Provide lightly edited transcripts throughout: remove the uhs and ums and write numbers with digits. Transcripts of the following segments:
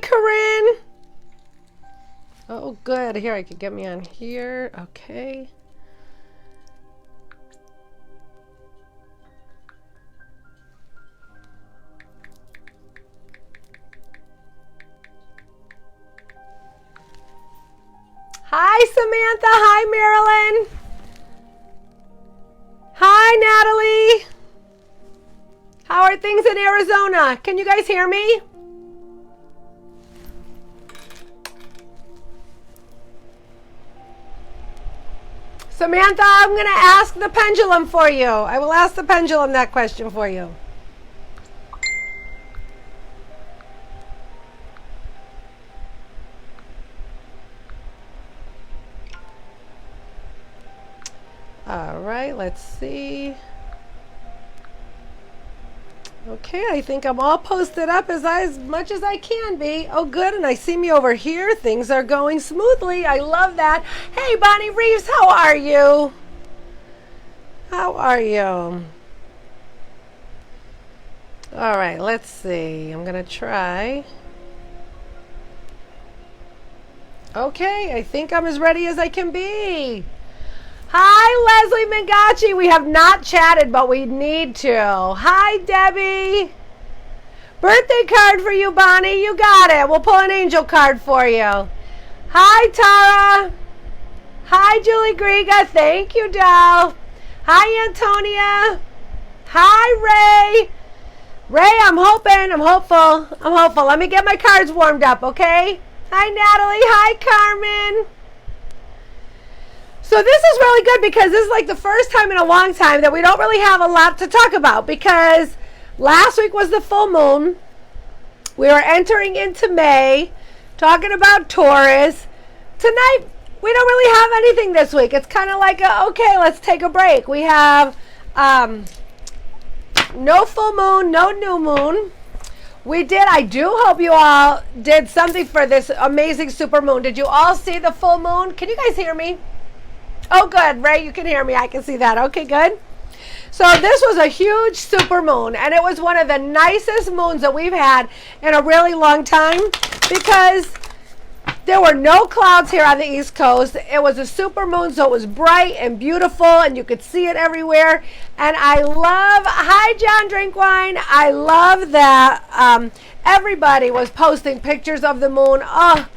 Corinne. Oh, good. Here, I could get me on here. Okay. Hi, Samantha. Hi, Marilyn. Hi, Natalie. How are things in Arizona? Can you guys hear me? Samantha, I'm going to ask the pendulum for you. I will ask the pendulum that question for you. All right, let's see. Okay, I think I'm all posted up as much as I can be. Oh, good, and I see me over here. Things are going smoothly. I love that. Hey, Bonnie Reeves, how are you? How are you? All right, let's see. I'm going to try. Okay, I think I'm as ready as I can be. Hi, Leslie Mangachi. We have not chatted, but we need to. Hi, Debbie. Birthday card for you, Bonnie. You got it. We'll pull an angel card for you. Hi, Tara. Hi, Julie Griega. Thank you, doll. Hi, Antonia. Hi, Ray. Ray, I'm hopeful. Let me get my cards warmed up, okay? Hi, Natalie. Hi, Carmen. So this is really good because this is like the first time in a long time that we don't really have a lot to talk about, because last week was the full moon. We were entering into May, talking about Taurus. Tonight, we don't really have anything this week. It's kind of like, okay, let's take a break. We have no full moon, no new moon. I do hope you all did something for this amazing super moon. Did you all see the full moon? Can you guys hear me? Oh, good. Ray, you can hear me. I can see that. Okay, good. So this was a huge super moon, and it was one of the nicest moons that we've had in a really long time, because there were no clouds here on the East Coast. It was a super moon, so it was bright and beautiful, and you could see it everywhere. And hi, John Drinkwine. I love that everybody was posting pictures of the moon. Oh,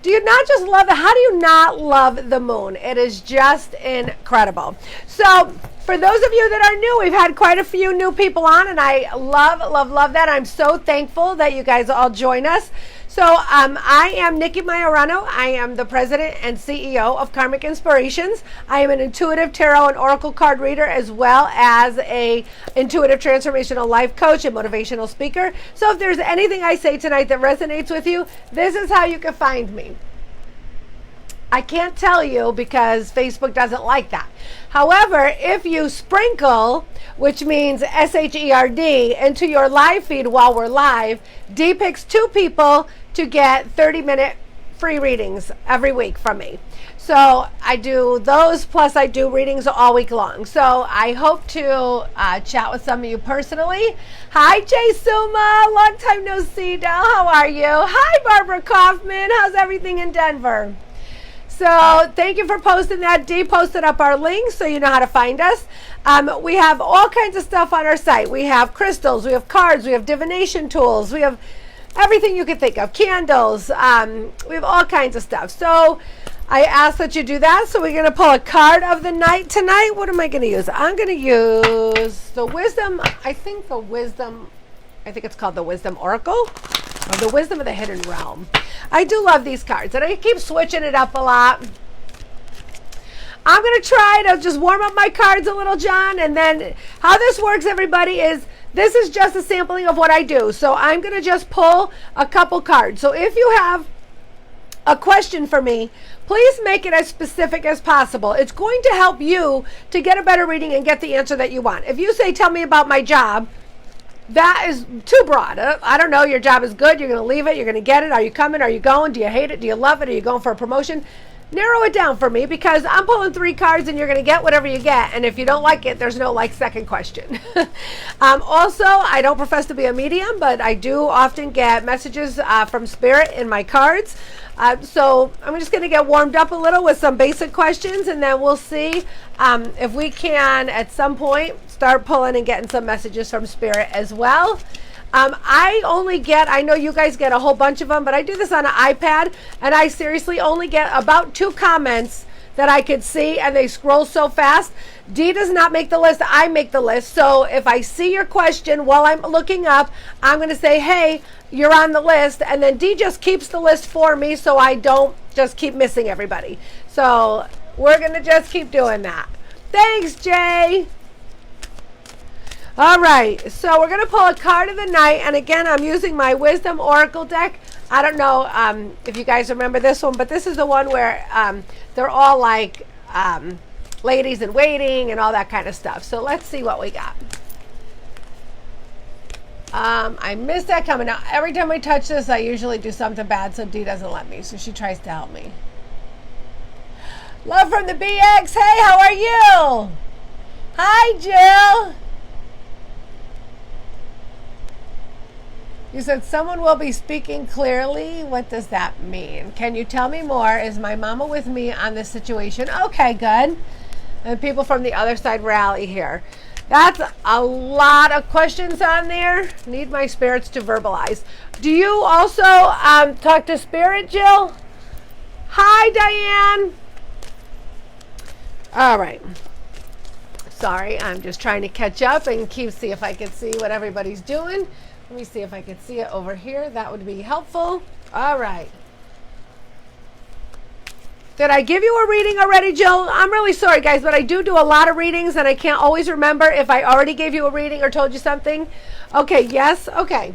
do you not just love it? How do you not love the moon? It is just incredible. So for those of you that are new, we've had quite a few new people on, and I love that. I'm so thankful that you guys all join us. So I am Nicki Majorano. I am the president and CEO of Karmic Inspirations. I am an intuitive tarot and oracle card reader, as well as a intuitive transformational life coach and motivational speaker. So if there's anything I say tonight that resonates with you, this is how you can find me. I can't tell you because Facebook doesn't like that. However, if you sprinkle, which means SHERD, into your live feed while we're live, D picks 2 people to get 30-minute free readings every week from me. So I do those, plus I do readings all week long. So I hope to chat with some of you personally. Hi, Jay Suma. Long time no see, Del. How are you? Hi, Barbara Kaufman. How's everything in Denver? So thank you for posting that. Dee posted up our links so you know how to find us. We have all kinds of stuff on our site. We have crystals, we have cards, we have divination tools, we have everything you can think of, candles. We have all kinds of stuff. So I ask that you do that. So we're going to pull a card of the night tonight. What am I going to use? I'm going to use the Wisdom. I think it's called the Wisdom Oracle, or the Wisdom of the Hidden Realm. I do love these cards, and I keep switching it up a lot. I'm going to try to just warm up my cards a little, John, and then how this works, everybody, is this is just a sampling of what I do. So I'm going to just pull a couple cards. So if you have a question for me, please make it as specific as possible. It's going to help you to get a better reading and get the answer that you want. If you say, tell me about my job, that is too broad. I don't know, your job is good, you're going to leave it, you're going to get it, are you coming, are you going, do you hate it, do you love it, are you going for a promotion? narrow it down for me, because I'm pulling 3 cards and you're going to get whatever you get. And if you don't like it, there's no second question. Also, I don't profess to be a medium, but I do often get messages from Spirit in my cards. So I'm just going to get warmed up a little with some basic questions, and then we'll see if we can at some point start pulling and getting some messages from Spirit as well. I know you guys get a whole bunch of them, but I do this on an iPad, and I seriously only get about 2 comments that I could see, and they scroll so fast. Dee does not make the list, I make the list. So if I see your question while I'm looking up, I'm going to say, hey, you're on the list, and then Dee just keeps the list for me so I don't just keep missing everybody. So we're going to just keep doing that. Thanks, Jay. All right, so we're going to pull a card of the night, and again, I'm using my Wisdom Oracle deck. I don't know if you guys remember this one, but this is the one where they're all like ladies in waiting and all that kind of stuff. So let's see what we got. I missed that coming out. Every time we touch this, I usually do something bad, so Dee doesn't let me, so she tries to help me. Love from the BX. Hey, how are you? Hi, Jill. You said someone will be speaking clearly. What does that mean? Can you tell me more? Is my mama with me on this situation? Okay, good. And people from the other side rally here. That's a lot of questions on there. Need my spirits to verbalize. Do you also talk to Spirit, Jill? Hi, Diane. All right. Sorry, I'm just trying to catch up and see if I can see what everybody's doing. Let me see if I can see it over here. That would be helpful. All right. Did I give you a reading already, Jill? I'm really sorry, guys, but I do a lot of readings, and I can't always remember if I already gave you a reading or told you something. Okay, yes? Okay.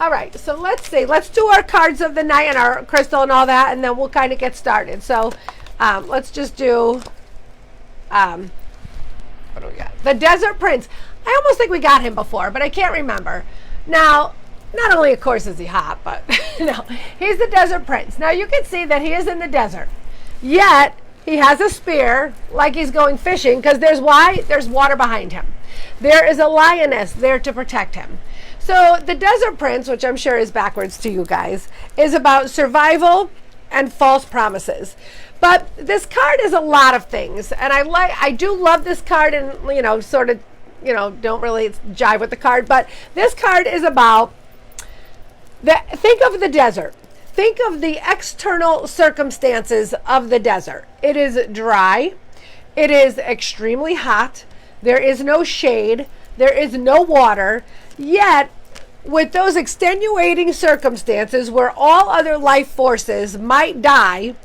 All right, so let's see. Let's do our cards of the night and our crystal and all that, and then we'll kind of get started. So let's just do, what do we got? The Desert Prince. I almost think we got him before, but I can't remember. Now, not only, of course, is he hot, but no, he's the Desert Prince. Now, you can see that he is in the desert, yet he has a spear like he's going fishing, because there's water behind him. There is a lioness there to protect him. So the Desert Prince, which I'm sure is backwards to you guys, is about survival and false promises. But this card is a lot of things, and I do love this card, and sort of don't really jive with the card, but this card is about think of the desert. Think of the external circumstances of the desert. It is dry. It is extremely hot. There is no shade. There is no water. Yet, with those extenuating circumstances where all other life forces might die,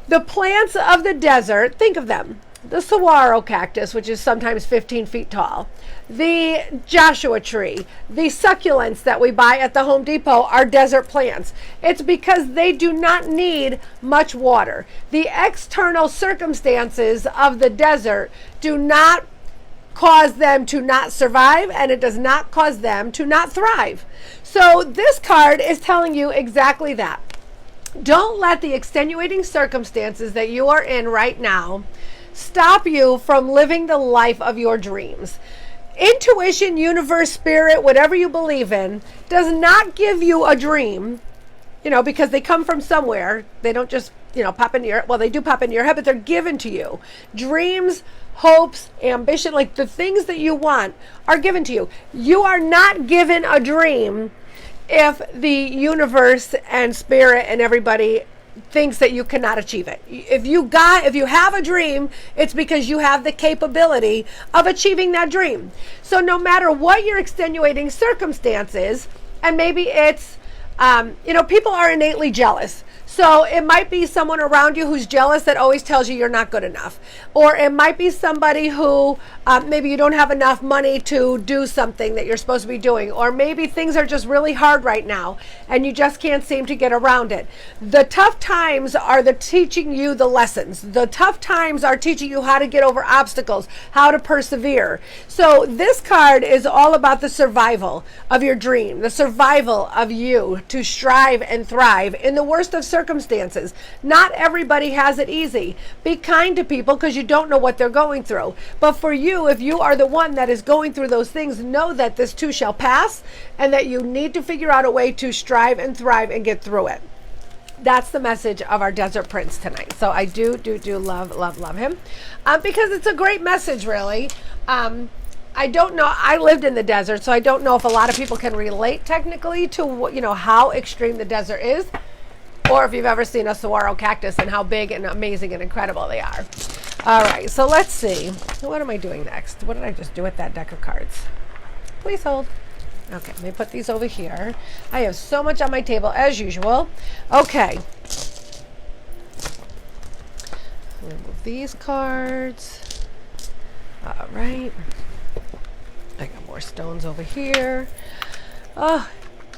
the plants of the desert, think of them. The saguaro cactus, which is sometimes 15 feet tall, the Joshua tree, the succulents that we buy at the Home Depot are desert plants. It's because they do not need much water. The external circumstances of the desert do not cause them to not survive, and it does not cause them to not thrive. So this card is telling you exactly that. Don't let the extenuating circumstances that you are in right now stop you from living the life of your dreams. Intuition, universe, spirit, whatever you believe in, does not give you a dream, because they come from somewhere. They don't just, pop into your, well, they do pop into your head, but they're given to you. Dreams, hopes, ambition, like the things that you want are given to you. You are not given a dream if the universe and spirit and everybody thinks that you cannot achieve it. If you have a dream, it's because you have the capability of achieving that dream. So no matter what your extenuating circumstances, and maybe it's, people are innately jealous. So it might be someone around you who's jealous that always tells you you're not good enough. Or it might be somebody who maybe you don't have enough money to do something that you're supposed to be doing. Or maybe things are just really hard right now and you just can't seem to get around it. The tough times are teaching you the lessons. The tough times are teaching you how to get over obstacles, how to persevere. So this card is all about the survival of your dream, the survival of you to strive and thrive in the worst of circumstances. circumstances. Not everybody has it easy. Be kind to people because you don't know what they're going through. But for you, if you are the one that is going through those things, know that this too shall pass and that you need to figure out a way to strive and thrive and get through it. That's the message of our Desert Prince tonight. So I do love him because it's a great message, really. I don't know. I lived in the desert, so I don't know if a lot of people can relate technically to, you know, how extreme the desert is, or if you've ever seen a saguaro cactus and how big and amazing and incredible they are. All right, so let's see. What am I doing next? What did I just do with that deck of cards? Please hold. Okay, let me put these over here. I have so much on my table as usual. Okay. Remove these cards. All right. I got more stones over here. Oh,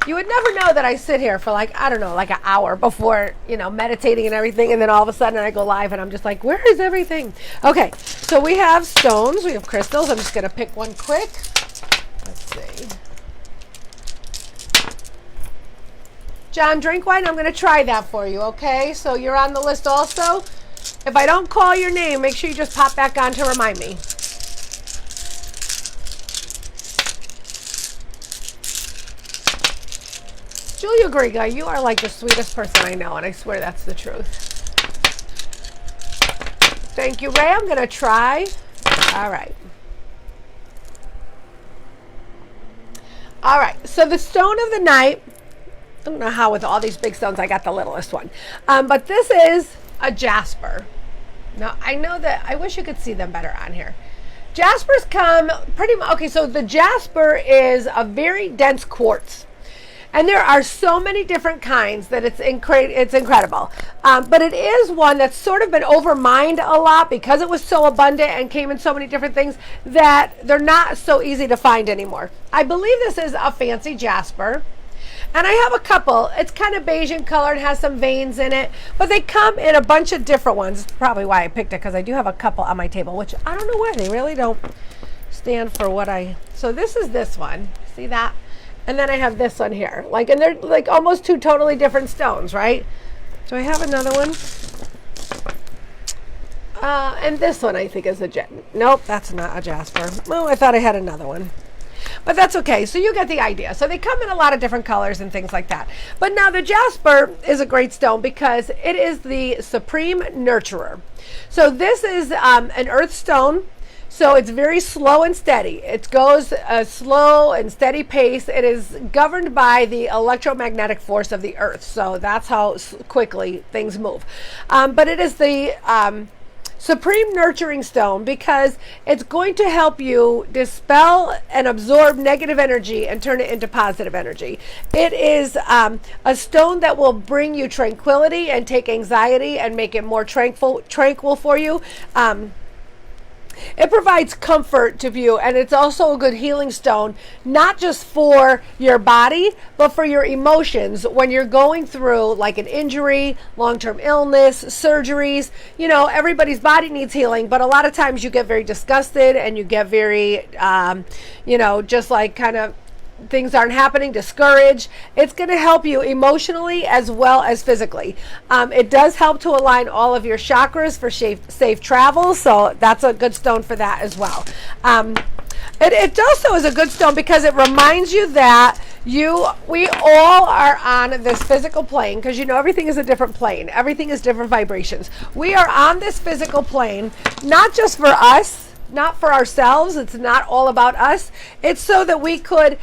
you would never know that I sit here for like, I don't know, like an hour before, you know, meditating and everything. And then all of a sudden I go live and I'm just like, where is everything? Okay, so we have stones. We have crystals. I'm just going to pick one quick. Let's see. John Drinkwine, I'm going to try that for you, okay? So you're on the list also. If I don't call your name, make sure you just pop back on to remind me. Julia Griga, you are like the sweetest person I know, and I swear that's the truth. Thank you, Ray. I'm going to try. All right. All right, so the stone of the night, I don't know how with all these big stones I got the littlest one. But this is a jasper. Now, I know that, I wish you could see them better on here. Jaspers come pretty much, okay, so the jasper is a very dense quartz. And there are so many different kinds that it's incredible. But it is one that's sort of been overmined a lot because it was so abundant and came in so many different things that they're not so easy to find anymore. I believe this is a fancy jasper. And I have a couple. It's kind of beige in color and has some veins in it. But they come in a bunch of different ones. That's probably why I picked it, because I do have a couple on my table, which I don't know why. They really don't stand for what I... So this is this one. See that? And then I have this one here. Like, and they're like almost two totally different stones, right? So I have another one. And this one I think is a nope, that's not a jasper. Oh, I thought I had another one. But that's okay. So you get the idea. So they come in a lot of different colors and things like that. But now the jasper is a great stone because it is the supreme nurturer. So this is an earth stone. So it's very slow and steady. It goes a slow and steady pace. It is governed by the electromagnetic force of the earth. So that's how quickly things move. But it is the supreme nurturing stone because it's going to help you dispel and absorb negative energy and turn it into positive energy. It is a stone that will bring you tranquility and take anxiety and make it more tranquil for you. It provides comfort to you, and it's also a good healing stone, not just for your body, but for your emotions when you're going through like an injury, long-term illness, surgeries. You know, everybody's body needs healing, but a lot of times you get very disgusted and you get very, you know, just like kind of things aren't happening, discouraged. It's going to help you emotionally as well as physically. It does help to align all of your chakras for safe travel, so that's a good stone for that as well. It also is a good stone because it reminds you that we all are on this physical plane, because you know everything is a different plane. Everything is different vibrations. We are on this physical plane, not just for us, not for ourselves. It's not all about us. It's so that we could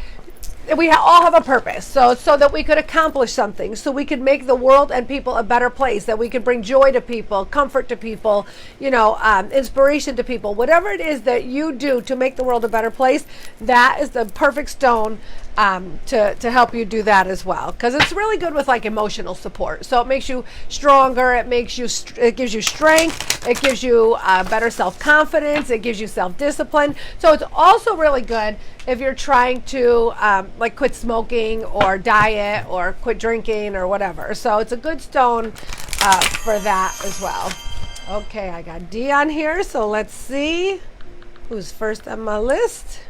all have a purpose, so that we could accomplish something, so we could make the world and people a better place, that we could bring joy to people, comfort to people, you know, inspiration to people. Whatever it is that you do to make the world a better place, that is the perfect stone to help you do that as well, because it's really good with like emotional support. So it makes you stronger, it gives you strength, it gives you better self-confidence, it gives you self-discipline. So it's also really good if you're trying to like quit smoking or diet or quit drinking or whatever. So it's a good stone for that as well. Okay, I got D on here, so let's see who's first on my list.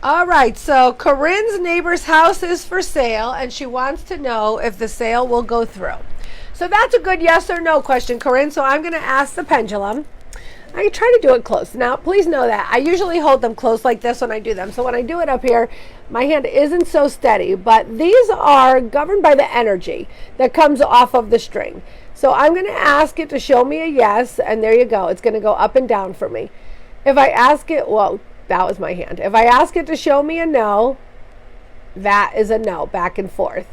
All right, so Corinne's neighbor's house is for sale, and she wants to know if the sale will go through. So that's a good yes or no question, Corinne. So I'm going to ask the pendulum. I try to do it close. Now, please know that I usually hold them close like this when I do them. So when I do it up here, my hand isn't so steady, but these are governed by the energy that comes off of the string. So I'm going to ask it to show me a yes, and there you go. It's going to go up and down for me. If I ask it, well, that was my hand. If I ask it to show me a no, that is a no, back and forth.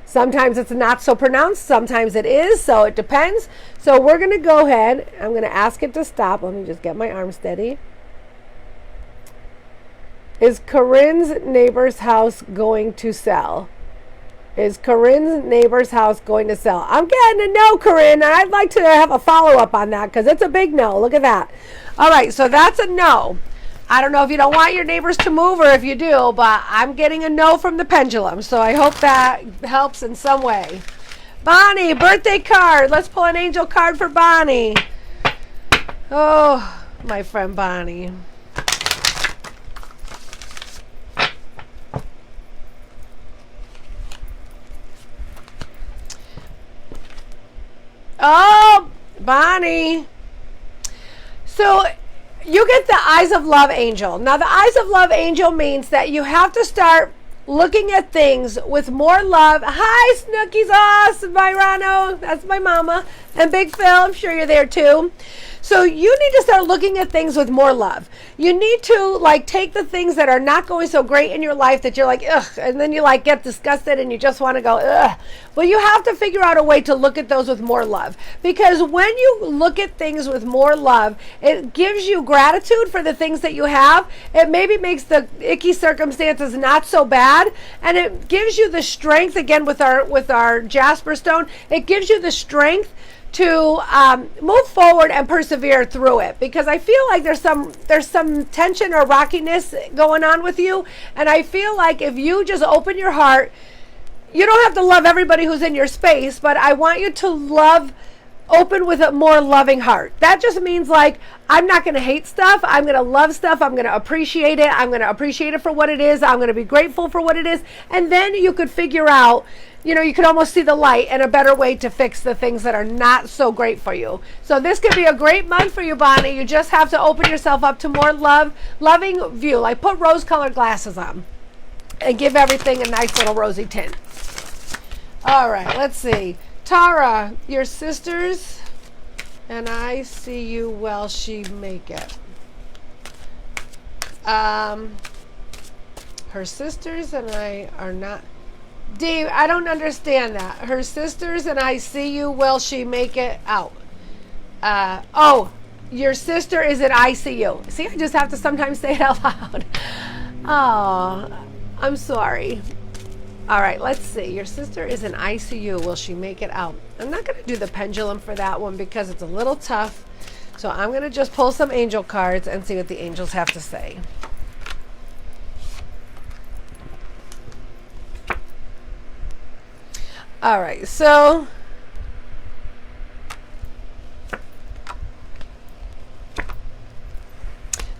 Sometimes it's not so pronounced, sometimes it is, so it depends. So we're going to go ahead. I'm going to ask it to stop. Let me just get my arm steady. Is Corinne's neighbor's house going to sell? Is Corinne's neighbor's house going to sell? I'm getting a no, Corinne, and I'd like to have a follow-up on that because it's a big no. Look at that. All right, so that's a no. I don't know if you don't want your neighbors to move or if you do, but I'm getting a no from the pendulum. So I hope that helps in some way. Bonnie, birthday card. Let's pull an angel card for Bonnie. Oh, my friend Bonnie. Oh, Bonnie. So you get the Eyes of Love Angel. Now, the Eyes of Love Angel means that you have to start looking at things with more love. Hi, Snooki's awesome, Byrano. That's my mama. And Big Phil, I'm sure you're there too. So you need to start looking at things with more love. You need to take the things that are not going so great in your life that you're like, ugh, and then you get disgusted and you just want to go, ugh. Well, you have to figure out a way to look at those with more love. Because when you look at things with more love, it gives you gratitude for the things that you have. It maybe makes the icky circumstances not so bad. And it gives you the strength, again, with our Jasper stone, it gives you the strength to move forward and persevere through it, because I feel like there's some tension or rockiness going on with you, and I feel like if you just open your heart, you don't have to love everybody who's in your space, but I want you to open with a more loving heart. That just means I'm not going to hate stuff. I'm going to love stuff. I'm going to appreciate it. I'm going to appreciate it for what it is. I'm going to be grateful for what it is, and then you could figure out, you could almost see the light and a better way to fix the things that are not so great for you. So this could be a great month for you, Bonnie. You just have to open yourself up to more loving view. Put rose-colored glasses on and give everything a nice little rosy tint. All right, let's see. Tara, your sisters and I see you well she make it. Her sisters and I are not... Dave, I don't understand that. Her sisters and I see you. Will she make it out? Oh, your sister is in ICU. See, I just have to sometimes say it out loud. Oh, I'm sorry. All right, let's see. Your sister is in ICU. Will she make it out? I'm not going to do the pendulum for that one because it's a little tough. So I'm going to just pull some angel cards and see what the angels have to say. All right, so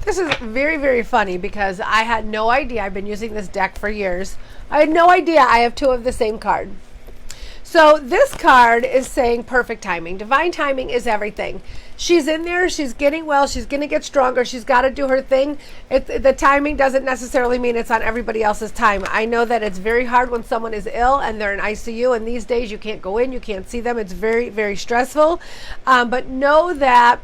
this is very, very funny because I had no idea. I've been using this deck for years. I had no idea I have two of the same card. So this card is saying perfect timing. Divine timing is everything. She's in there. She's getting well. She's going to get stronger. She's got to do her thing. The timing doesn't necessarily mean it's on everybody else's time. I know that it's very hard when someone is ill and they're in ICU. And these days you can't go in. You can't see them. It's very, very stressful. But know that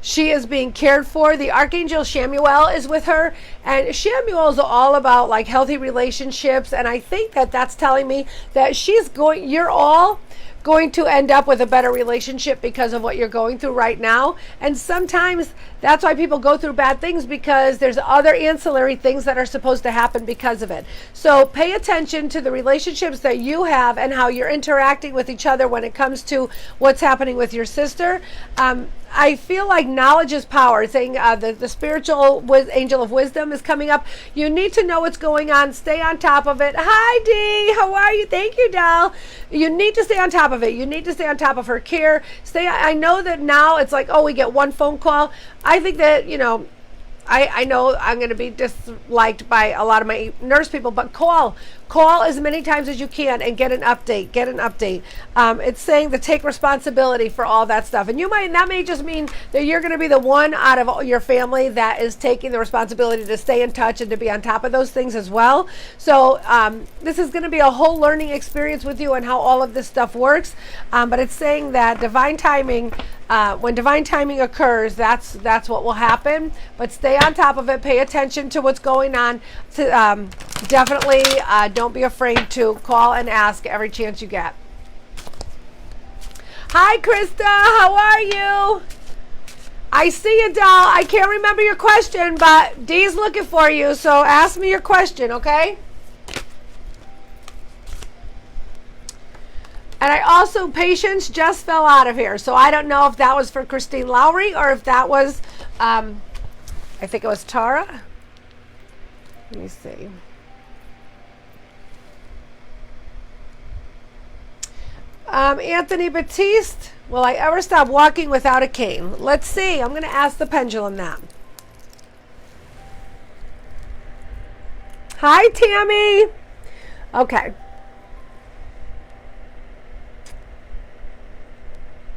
she is being cared for. The Archangel Shamuel is with her, and Shamuel is all about healthy relationships, and I think that that's telling me that you're all going to end up with a better relationship because of what you're going through right now. And sometimes that's why people go through bad things, because there's other ancillary things that are supposed to happen because of it. So pay attention to the relationships that you have and how you're interacting with each other when it comes to what's happening with your sister. I feel like knowledge is power. It's saying the spiritual angel of wisdom is coming up. You need to know what's going on. Stay on top of it. Hi, Dee. How are you? Thank you, doll. You need to stay on top of it. You need to stay on top of her care. I know that now it's we get one phone call. I think that, I know I'm going to be disliked by a lot of my nurse people, but call as many times as you can and get an update. It's saying to take responsibility for all that stuff, and that may just mean that you're going to be the one out of your family that is taking the responsibility to stay in touch and to be on top of those things as well. So this is going to be a whole learning experience with you and how all of this stuff works, but it's saying that divine timing, when divine timing occurs, that's what will happen. But stay on top of it, pay attention to what's going on. Definitely don't be afraid to call and ask every chance you get. Hi Krista, how are you? I see you, doll. I can't remember your question, but Dee's looking for you, so ask me your question, okay? And I also, Patience just fell out of here, so I don't know if that was for Christine Lowry or if that was, I think it was Tara. Let me see. Anthony Batiste, will I ever stop walking without a cane? Let's see. I'm going to ask the pendulum that. Hi, Tammy. Okay.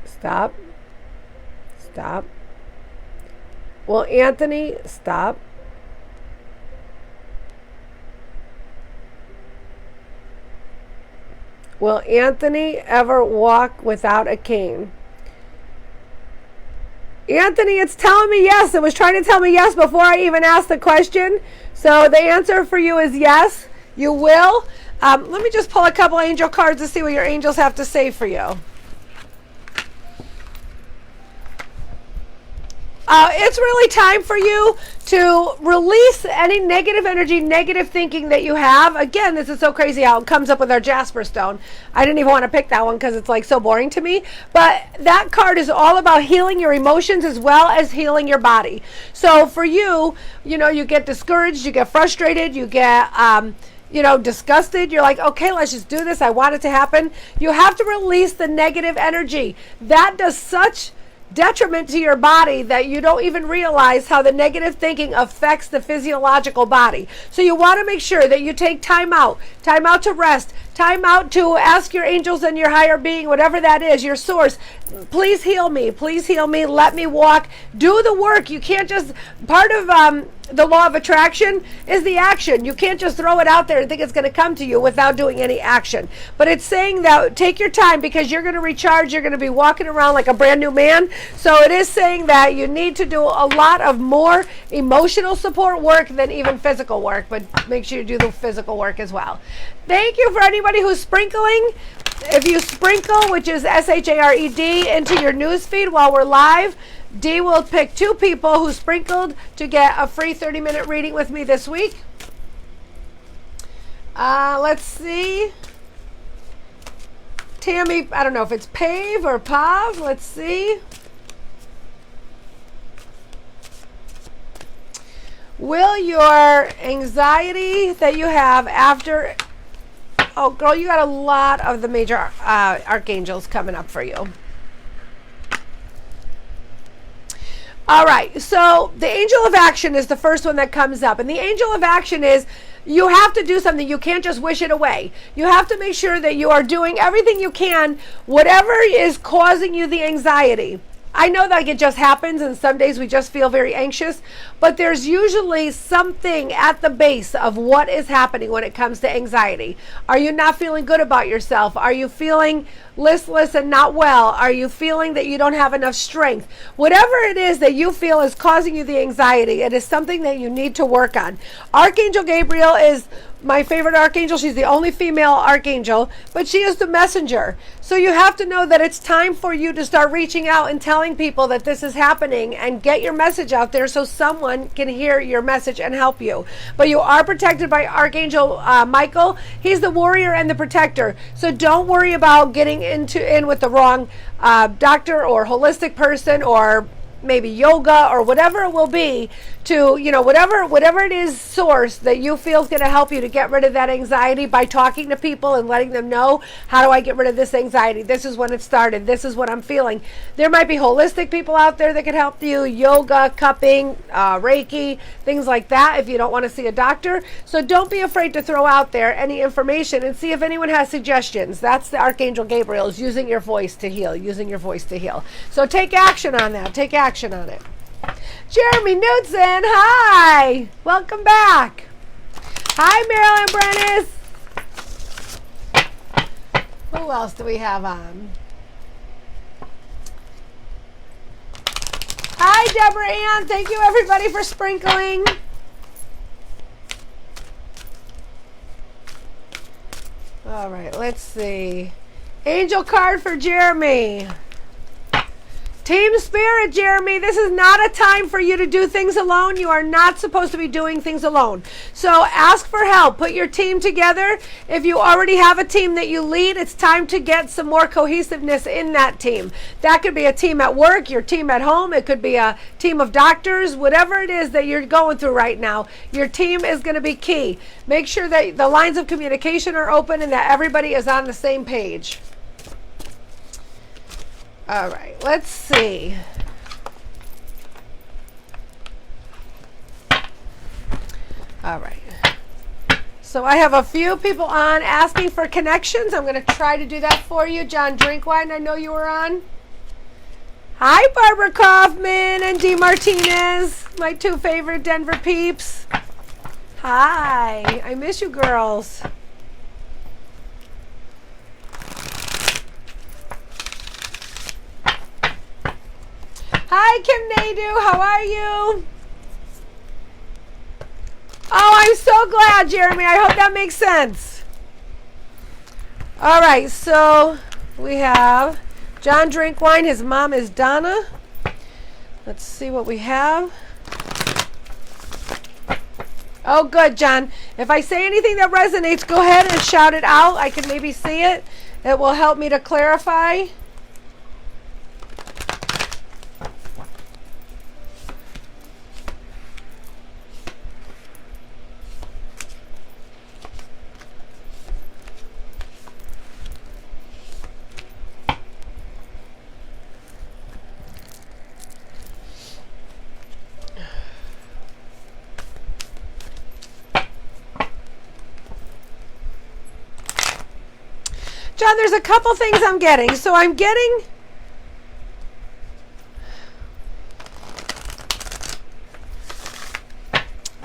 Stop. Well, Anthony, stop. Will Anthony ever walk without a cane? Anthony, it's telling me yes. It was trying to tell me yes before I even asked the question. So the answer for you is yes, you will. Let me just pull a couple angel cards to see what your angels have to say for you. It's really time for you to release any negative energy, negative thinking that you have. Again, this is so crazy how it comes up with our Jasper stone. I didn't even want to pick that one because it's like so boring to me. But that card is all about healing your emotions as well as healing your body. So for you, you get discouraged, you get frustrated, you get disgusted. You're like, okay, let's just do this. I want it to happen. You have to release the negative energy. That does such detriment to your body that you don't even realize how the negative thinking affects the physiological body. So you want to make sure that you take time out to rest, time out to ask your angels and your higher being, whatever that is, your source, please heal me, let me walk, do the work. You can't just, part of the law of attraction is the action. You can't just throw it out there and think it's going to come to you without doing any action. But it's saying that take your time because you're going to recharge. You're going to be walking around like a brand new man. So it is saying that you need to do a lot of more emotional support work than even physical work, but make sure you do the physical work as well. Thank you for anybody who's sprinkling. If you sprinkle, which is SHARED, into your newsfeed while we're live, Dee will pick 2 people who sprinkled to get a free 30-minute reading with me this week. Let's see. Tammy, I don't know if it's Pave or Pav. Let's see. Will your anxiety that you have after... Oh, girl, you got a lot of the major archangels coming up for you. All right, so the angel of action is the first one that comes up. And the angel of action is you have to do something. You can't just wish it away. You have to make sure that you are doing everything you can, whatever is causing you the anxiety. I know that it just happens, and some days we just feel very anxious, but there's usually something at the base of what is happening when it comes to anxiety. Are you not feeling good about yourself? Are you feeling listless and not well? Are you feeling that you don't have enough strength? Whatever it is that you feel is causing you the anxiety, it is something that you need to work on. Archangel Gabriel is my favorite archangel. She's the only female archangel, but she is the messenger. So you have to know that it's time for you to start reaching out and telling people that this is happening and get your message out there so someone can hear your message and help you. But you are protected by Archangel Michael. He's the warrior and the protector. So don't worry about getting in with the wrong doctor or holistic person or maybe yoga or whatever it will be, to, whatever it is source that you feel is going to help you to get rid of that anxiety by talking to people and letting them know, how do I get rid of this anxiety? This is when it started. This is what I'm feeling. There might be holistic people out there that can help you, yoga, cupping, Reiki, things like that, if you don't want to see a doctor. So don't be afraid to throw out there any information and see if anyone has suggestions. That's the Archangel Gabriel, is using your voice to heal, using your voice to heal. So take action on that. Take action on it. Jeremy Knudsen, hi. Welcome back. Hi, Marilyn Brennis. Who else do we have on? Hi, Deborah Ann. Thank you, everybody, for sprinkling. All right, let's see. Angel card for Jeremy. Team spirit, Jeremy. This is not a time for you to do things alone. You are not supposed to be doing things alone. So ask for help. Put your team together. If you already have a team that you lead, it's time to get some more cohesiveness in that team. That could be a team at work, your team at home. It could be a team of doctors, whatever it is that you're going through right now. Your team is going to be key. Make sure that the lines of communication are open and that everybody is on the same page. All right, let's see. All right. So I have a few people on asking for connections. I'm going to try to do that for you. John Drinkwine, I know you were on. Hi, Barbara Kaufman and Dee Martinez, my two favorite Denver peeps. Hi, I miss you girls. Hi, Kim Nadu. How are you? Oh, I'm so glad, Jeremy. I hope that makes sense. All right, so we have John Drinkwine. His mom is Donna. Let's see what we have. Oh, good, John. If I say anything that resonates, go ahead and shout it out. I can maybe see it. It will help me to clarify. John, there's a couple things I'm getting. So I'm getting...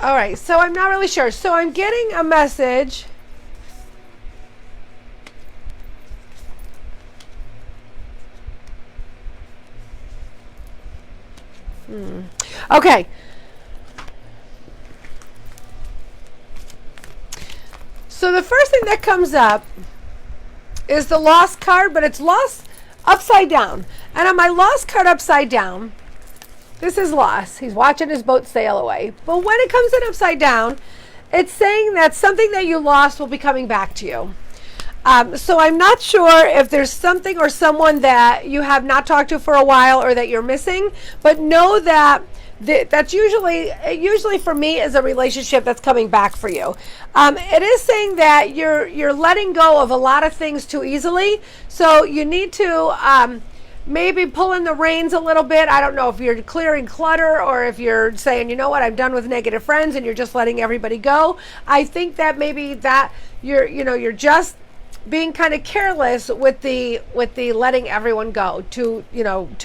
All right, so I'm not really sure. So I'm getting a message. Okay. So the first thing that comes up is the lost card, but it's lost upside down. And on my lost card upside down, this is lost. He's watching his boat sail away. But when it comes in upside down, it's saying that something that you lost will be coming back to you. So I'm not sure if there's something or someone that you have not talked to for a while or that you're missing, but know that that's usually for me is a relationship that's coming back for you. It is saying that you're letting go of a lot of things too easily, so you need to maybe pull in the reins a little bit. I don't know if you're clearing clutter or if you're saying, you know what, I'm done with negative friends, and you're just letting everybody go. I think that maybe that you're just being kind of careless with the letting everyone go too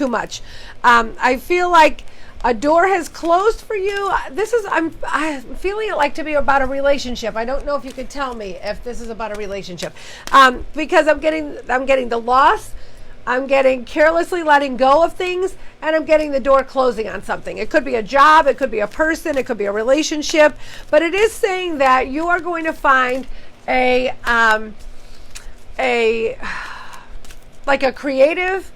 much. I feel like a door has closed for you. I'm feeling it like to be about a relationship. I don't know if you could tell me if this is about a relationship, because I'm getting the loss, I'm getting carelessly letting go of things, and I'm getting the door closing on something. It could be a job, it could be a person, it could be a relationship, but it is saying that you are going to find a creative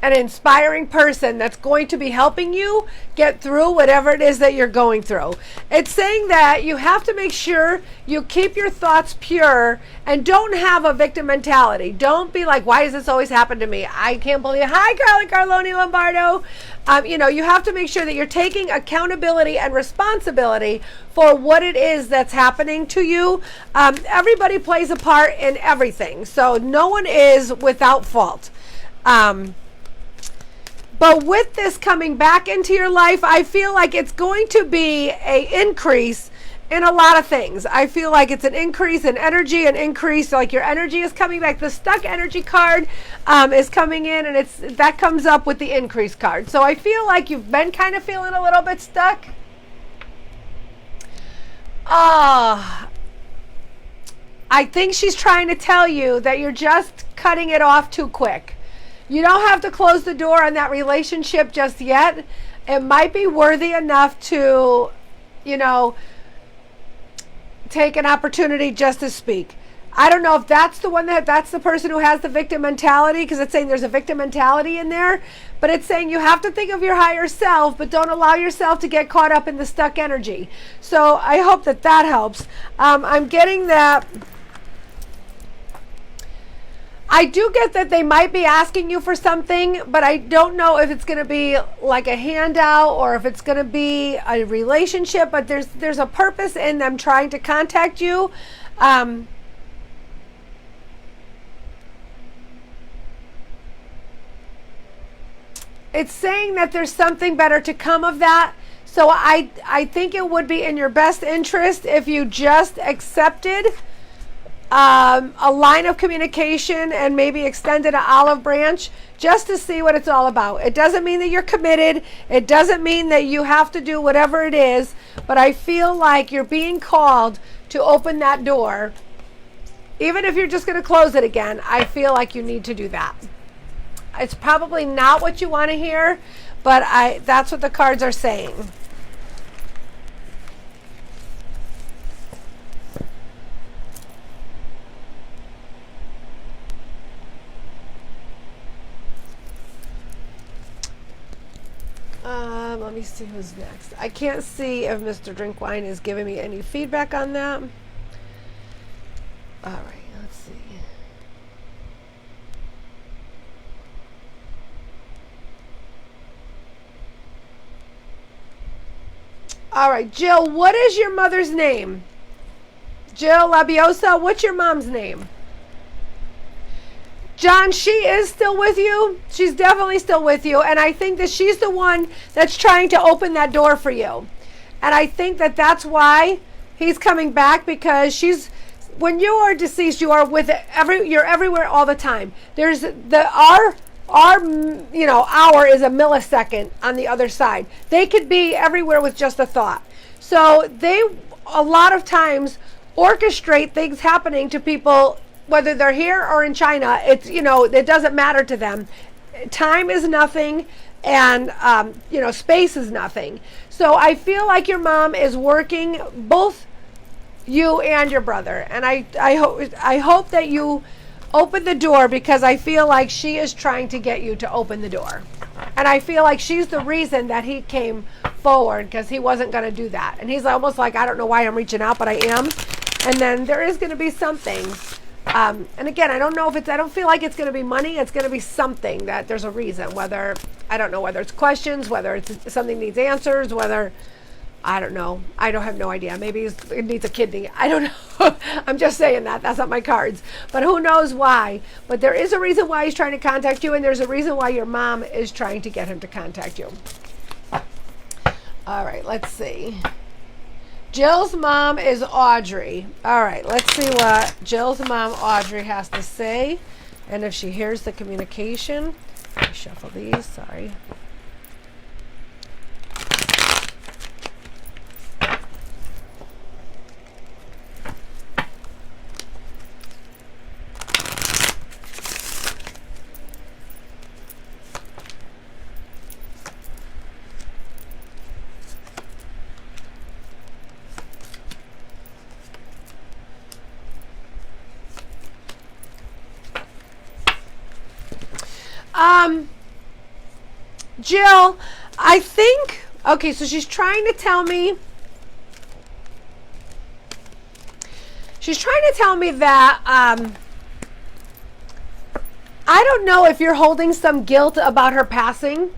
an inspiring person that's going to be helping you get through whatever it is that you're going through. It's saying that you have to make sure you keep your thoughts pure and don't have a victim mentality. Don't be like, why does this always happen to me? I can't believe it. Hi, Carly Carloni Lombardo. You have to make sure that you're taking accountability and responsibility for what it is that's happening to you. Everybody plays a part in everything, so no one is without fault. But with this coming back into your life, I feel like it's going to be an increase in a lot of things. I feel like it's an increase in energy, an increase, like your energy is coming back. The stuck energy card is coming in, and that comes up with the increase card. So I feel like you've been kind of feeling a little bit stuck. I think she's trying to tell you that you're just cutting it off too quick. You don't have to close the door on that relationship just yet. It might be worthy enough to, take an opportunity just to speak. I don't know if that's that's the person who has the victim mentality, because it's saying there's a victim mentality in there, but it's saying you have to think of your higher self, but don't allow yourself to get caught up in the stuck energy. So I hope that helps. I'm getting that. I do get that they might be asking you for something, but I don't know if it's going to be like a handout or if it's going to be a relationship, but there's a purpose in them trying to contact you. It's saying that there's something better to come of that. So I think it would be in your best interest if you just accepted a line of communication and maybe extended an olive branch just to see what it's all about. It doesn't mean that you're committed. It doesn't mean that you have to do whatever it is, but I feel like you're being called to open that door. Even if you're just going to close it again, I feel like you need to do that. It's probably not what you want to hear, but that's what the cards are saying. Let me see who's next. I can't see if Mr. Drinkwine is giving me any feedback on that. All right, let's see. All right, Jill, what is your mother's name? Jill Labiosa, what's your mom's name? John, she is still with you. She's definitely still with you. And I think that she's the one that's trying to open that door for you. And I think that that's why he's coming back, because when you are deceased, you are you're everywhere all the time. There's our hour is a millisecond on the other side. They could be everywhere with just a thought. So they, a lot of times, orchestrate things happening to people, whether they're here or in China. It's, it doesn't matter to them. Time is nothing, and space is nothing. So I feel like your mom is working both you and your brother, and I hope that you open the door, because I feel like she is trying to get you to open the door, and I feel like she's the reason that he came forward, because he wasn't going to do that, and he's almost like, I don't know why I'm reaching out, but I am. And then there is going to be something. And again, I don't feel like it's going to be money. It's going to be something that there's a reason, I don't know whether it's questions, whether it's something needs answers, I don't know. I don't have no idea. Maybe it needs a kidney. I don't know. I'm just saying that. That's not my cards. But who knows why. But there is a reason why he's trying to contact you, and there's a reason why your mom is trying to get him to contact you. All right, let's see. Jill's mom is Audrey. All right, let's see what Jill's mom, Audrey, has to say. And if she hears the communication. Let me shuffle these, sorry. Jill, I think, okay, so she's trying to tell me that I don't know if you're holding some guilt about her passing.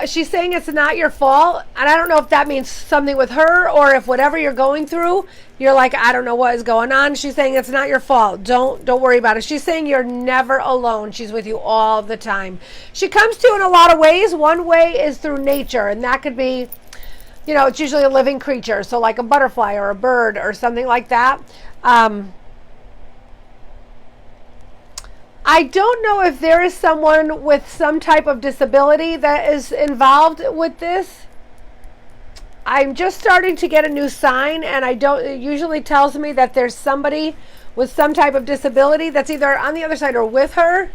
She's saying it's not your fault, and I don't know if that means something with her or if whatever you're going through, you're like, I don't know what is going on. She's saying it's not your fault. Don't worry about it. She's saying you're never alone. She's with you all the time. She comes to you in a lot of ways. One way is through nature, and that could be, it's usually a living creature, so like a butterfly or a bird or something like that. I don't know if there is someone with some type of disability that is involved with this. I'm just starting to get a new sign, and it usually tells me that there's somebody with some type of disability that's either on the other side or with her.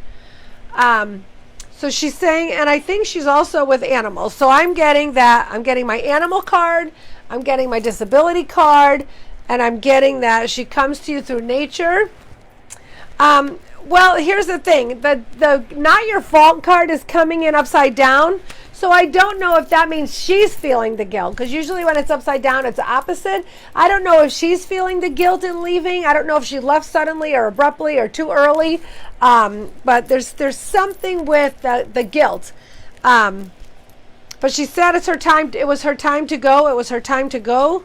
So she's saying, and I think she's also with animals. So I'm getting that. I'm getting my animal card. I'm getting my disability card, and I'm getting that she comes to you through nature. Well, here's the thing. The not your fault card is coming in upside down. So I don't know if that means she's feeling the guilt, because usually when it's upside down, it's opposite. I don't know if she's feeling the guilt in leaving. I don't know if she left suddenly or abruptly or too early. But there's something with the guilt. But she said it's her time. It was her time to go. It was her time to go.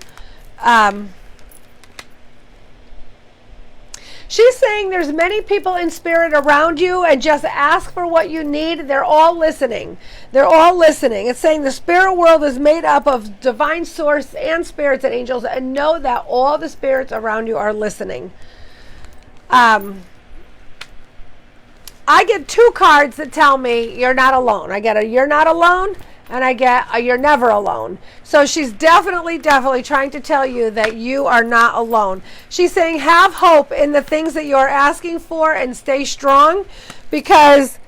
She's saying there's many people in spirit around you, and just ask for what you need. They're all listening. They're all listening. It's saying the spirit world is made up of divine source and spirits and angels, and know that all the spirits around you are listening. I get 2 cards that tell me you're not alone. I get a you're not alone, and I get a you're never alone. So she's definitely trying to tell you that you are not alone. She's saying have hope in the things that you're asking for and stay strong, because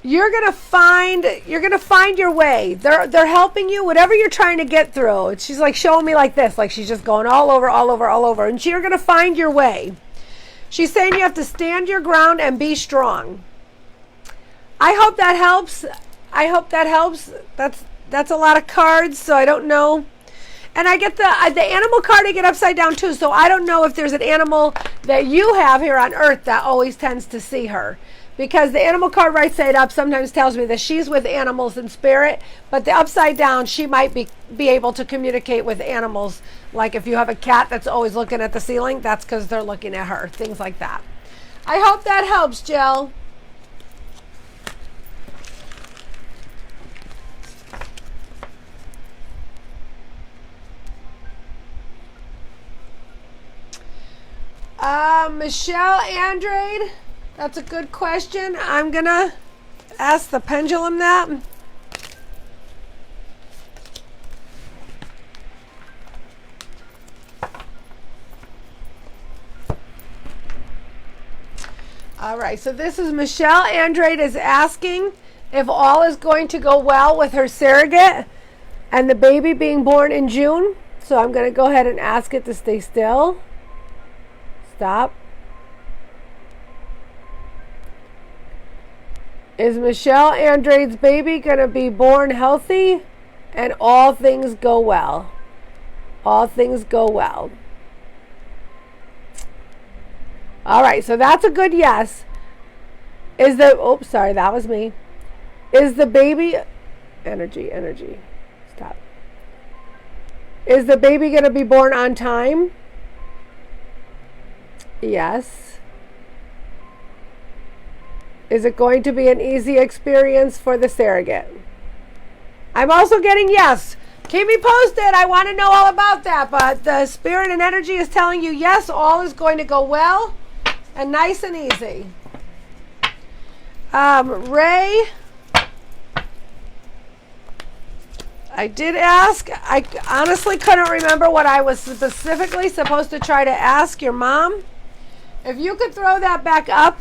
you're gonna find your way. They're helping you, whatever you're trying to get through. She's like showing me like this, like she's just going all over, and you're gonna find your way. She's saying you have to stand your ground and be strong. I hope that helps. That's a lot of cards, so I don't know. And I get the animal card I get upside down too, so I don't know if there's an animal that you have here on Earth that always tends to see her. Because the animal card right side up sometimes tells me that she's with animals in spirit, but the upside down, she might be able to communicate with animals. Like if you have a cat that's always looking at the ceiling, that's because they're looking at her. Things like that. I hope that helps, Jill. Michelle Andrade, that's a good question. I'm going to ask the pendulum that. All right, so this is Michelle Andrade is asking if all is going to go well with her surrogate and the baby being born in June. So I'm going to go ahead and ask it to stay still. Stop. Is Michelle Andrade's baby going to be born healthy and all things go well? All things go well. All right, so that's a good yes. Oops, sorry, that was me. Is the baby, energy, stop. Is the baby going to be born on time? Yes. Is it going to be an easy experience for the surrogate? I'm also getting yes. Keep me posted. I want to know all about that. But the spirit and energy is telling you yes, all is going to go well and nice and easy. Ray, I did ask. I honestly couldn't remember what I was specifically supposed to try to ask your mom. If you could throw that back up.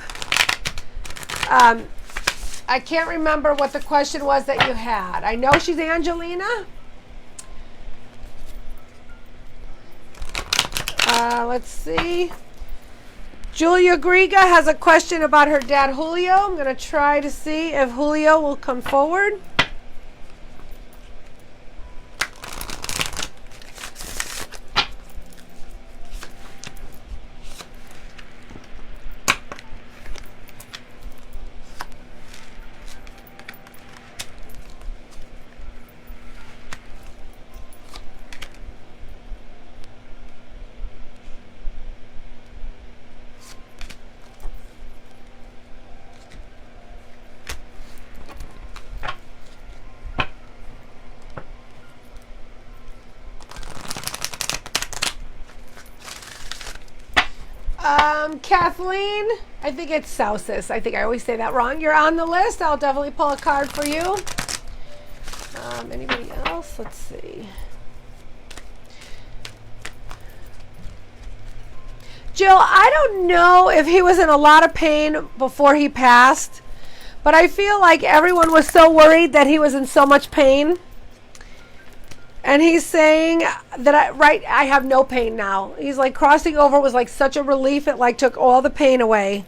I can't remember what the question was that you had. I know she's Angelina. Let's see. Julia Griga has a question about her dad Julio. I'm going to try to see if Julio will come forward. Kathleen, I think it's Sousis. I think I always say that wrong. You're on the list. I'll definitely pull a card for you. Anybody else? Let's see. Jill, I don't know if he was in a lot of pain before he passed, but I feel like everyone was so worried that he was in so much pain. And he's saying that I have no pain now. He's like crossing over was like such a relief. It like took all the pain away.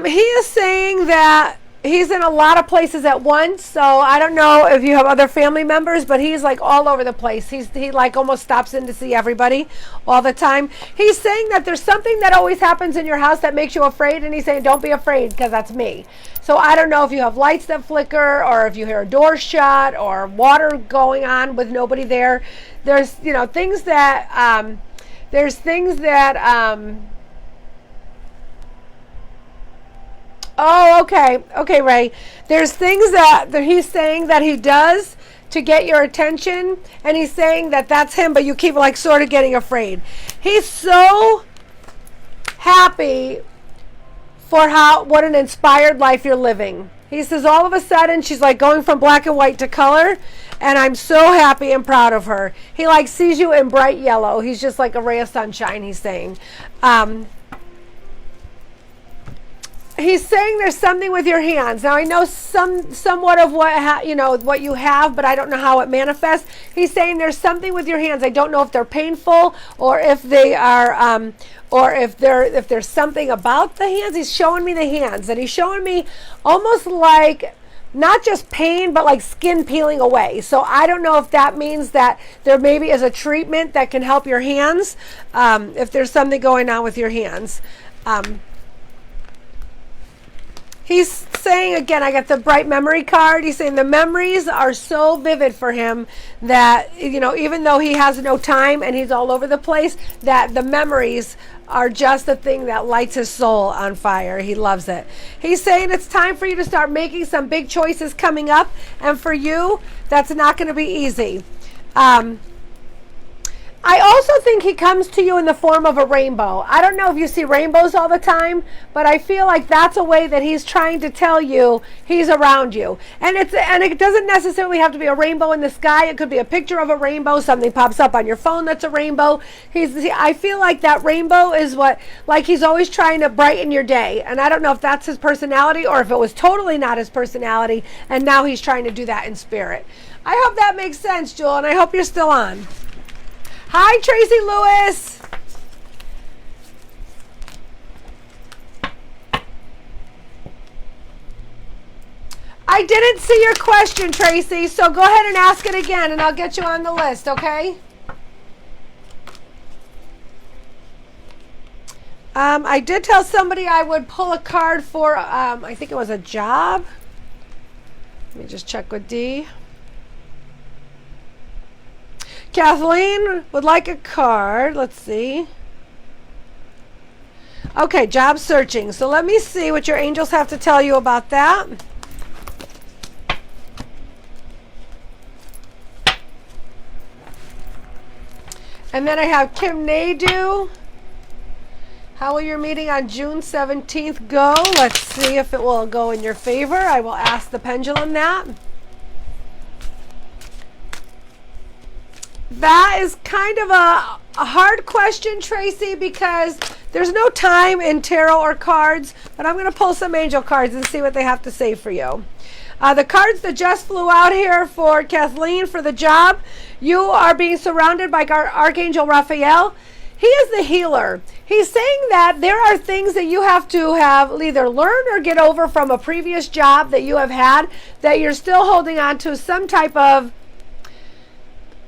He is saying that he's in a lot of places at once, so I don't know if you have other family members, but he's like all over the place. He like almost stops in to see everybody all the time. He's saying that there's something that always happens in your house that makes you afraid, and he's saying don't be afraid because that's me. So I don't know if you have lights that flicker or if you hear a door shut or water going on with nobody there. There's things that oh, okay. Okay, Ray. There's things that he's saying that he does to get your attention, and he's saying that that's him, but you keep like sort of getting afraid. He's so happy for what an inspired life you're living. He says all of a sudden she's like going from black and white to color, and I'm so happy and proud of her. He like sees you in bright yellow. He's just like a ray of sunshine, he's saying. He's saying there's something with your hands. Now I know somewhat of what you have, but I don't know how it manifests. He's saying there's something with your hands. I don't know if they're painful or if they are, or if there's something about the hands. He's showing me the hands, and he's showing me almost like not just pain, but like skin peeling away. So I don't know if that means that there maybe is a treatment that can help your hands. If there's something going on with your hands. He's saying, again, I got the bright memory card. He's saying the memories are so vivid for him that, even though he has no time and he's all over the place, that the memories are just the thing that lights his soul on fire. He loves it. He's saying it's time for you to start making some big choices coming up. And for you, that's not going to be easy. I also think he comes to you in the form of a rainbow. I don't know if you see rainbows all the time, but I feel like that's a way that he's trying to tell you he's around you. And it doesn't necessarily have to be a rainbow in the sky. It could be a picture of a rainbow. Something pops up on your phone that's a rainbow. I feel like that rainbow is like he's always trying to brighten your day. And I don't know if that's his personality or if it was totally not his personality, and now he's trying to do that in spirit. I hope that makes sense, Jewel, and I hope you're still on. Hi, Tracy Lewis. I didn't see your question, Tracy, so go ahead and ask it again, and I'll get you on the list, okay? I did tell somebody I would pull a card for, I think it was a job. Let me just check with Dee. Kathleen would like a card. Let's see. Okay, job searching. So let me see what your angels have to tell you about that. And then I have Kim Naidu. How will your meeting on June 17th go? Let's see if it will go in your favor. I will ask the pendulum that. That is kind of a hard question, Tracy, because There's no time in tarot or cards, but I'm going to pull some angel cards and see what they have to say for you. The cards that just flew out here for Kathleen for the job, you are being surrounded by Archangel Raphael. He is the healer. He's saying that there are things that you have to have either learn or get over from a previous job that you have had that you're still holding on to some type of,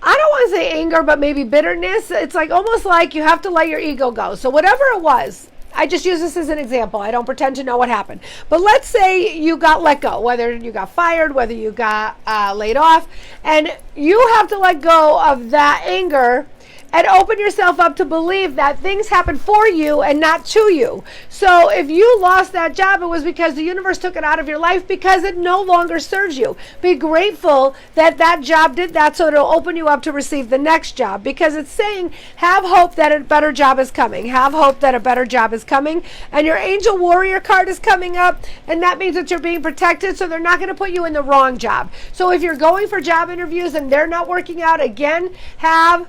I don't want to say anger, but maybe bitterness. It's like almost like you have to let your ego go. So whatever it was, I just use this as an example. I don't pretend to know what happened. But let's say you got let go, whether you got fired, whether you got laid off, and you have to let go of that anger and open yourself up to believe that things happen for you and not to you. So if you lost that job, it was because the universe took it out of your life because it no longer serves you. Be grateful that that job did that, so it'll open you up to receive the next job, because it's saying have hope that a better job is coming. Have hope that a better job is coming. And your angel warrior card is coming up, and that means that you're being protected, so they're not going to put you in the wrong job. So if you're going for job interviews and they're not working out, again, have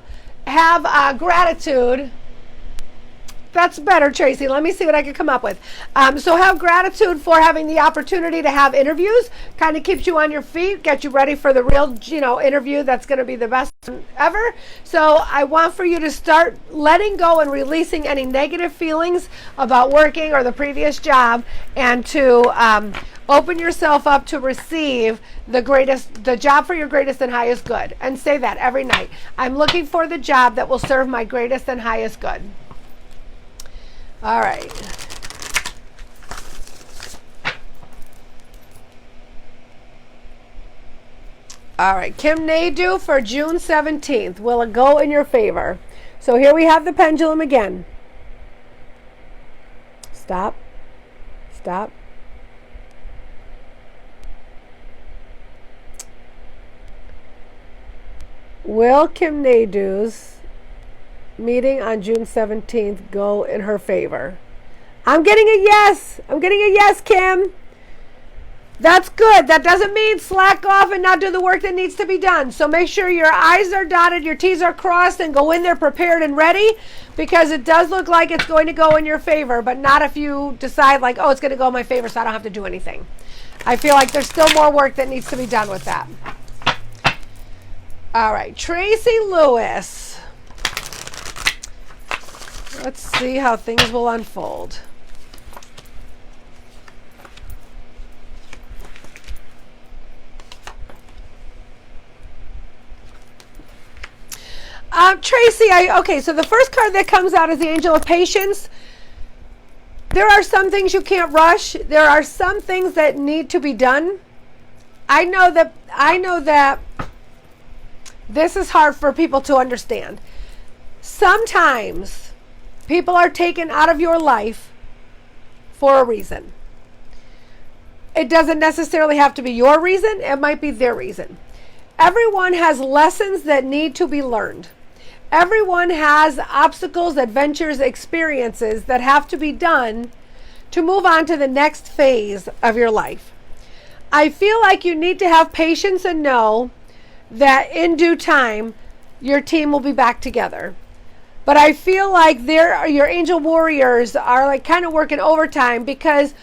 gratitude. That's better, Tracy. Let me see what I can come up with. So have gratitude for having the opportunity to have interviews. Kind of keeps you on your feet, get you ready for the real, interview that's going to be the best ever. So I want for you to start letting go and releasing any negative feelings about working or the previous job, and to open yourself up to receive the job for your greatest and highest good. And say that every night. I'm looking for the job that will serve my greatest and highest good. All right. All right, Kim Nadu for June 17th. Will it go in your favor? So here we have the pendulum again. Stop. Stop. Will Kim Nadu's meeting on June 17th go in her favor? I'm getting a yes. I'm getting a yes, Kim. That's good. That doesn't mean slack off and not do the work that needs to be done. So make sure your I's are dotted, your T's are crossed, and go in there prepared and ready, because it does look like it's going to go in your favor, but not if you decide like, oh, it's going to go in my favor, so I don't have to do anything. I feel like there's still more work that needs to be done with that. All right, Tracy Lewis. Let's see how things will unfold. Tracy, okay, so the first card that comes out is the Angel of Patience. There are some things you can't rush. There are some things that need to be done. I know that this is hard for people to understand. Sometimes people are taken out of your life for a reason. It doesn't necessarily have to be your reason. It might be their reason. Everyone has lessons that need to be learned. Everyone has obstacles, adventures, experiences that have to be done to move on to the next phase of your life. I feel like you need to have patience and know that in due time, your team will be back together. But I feel like your angel warriors are like kind of working overtime, because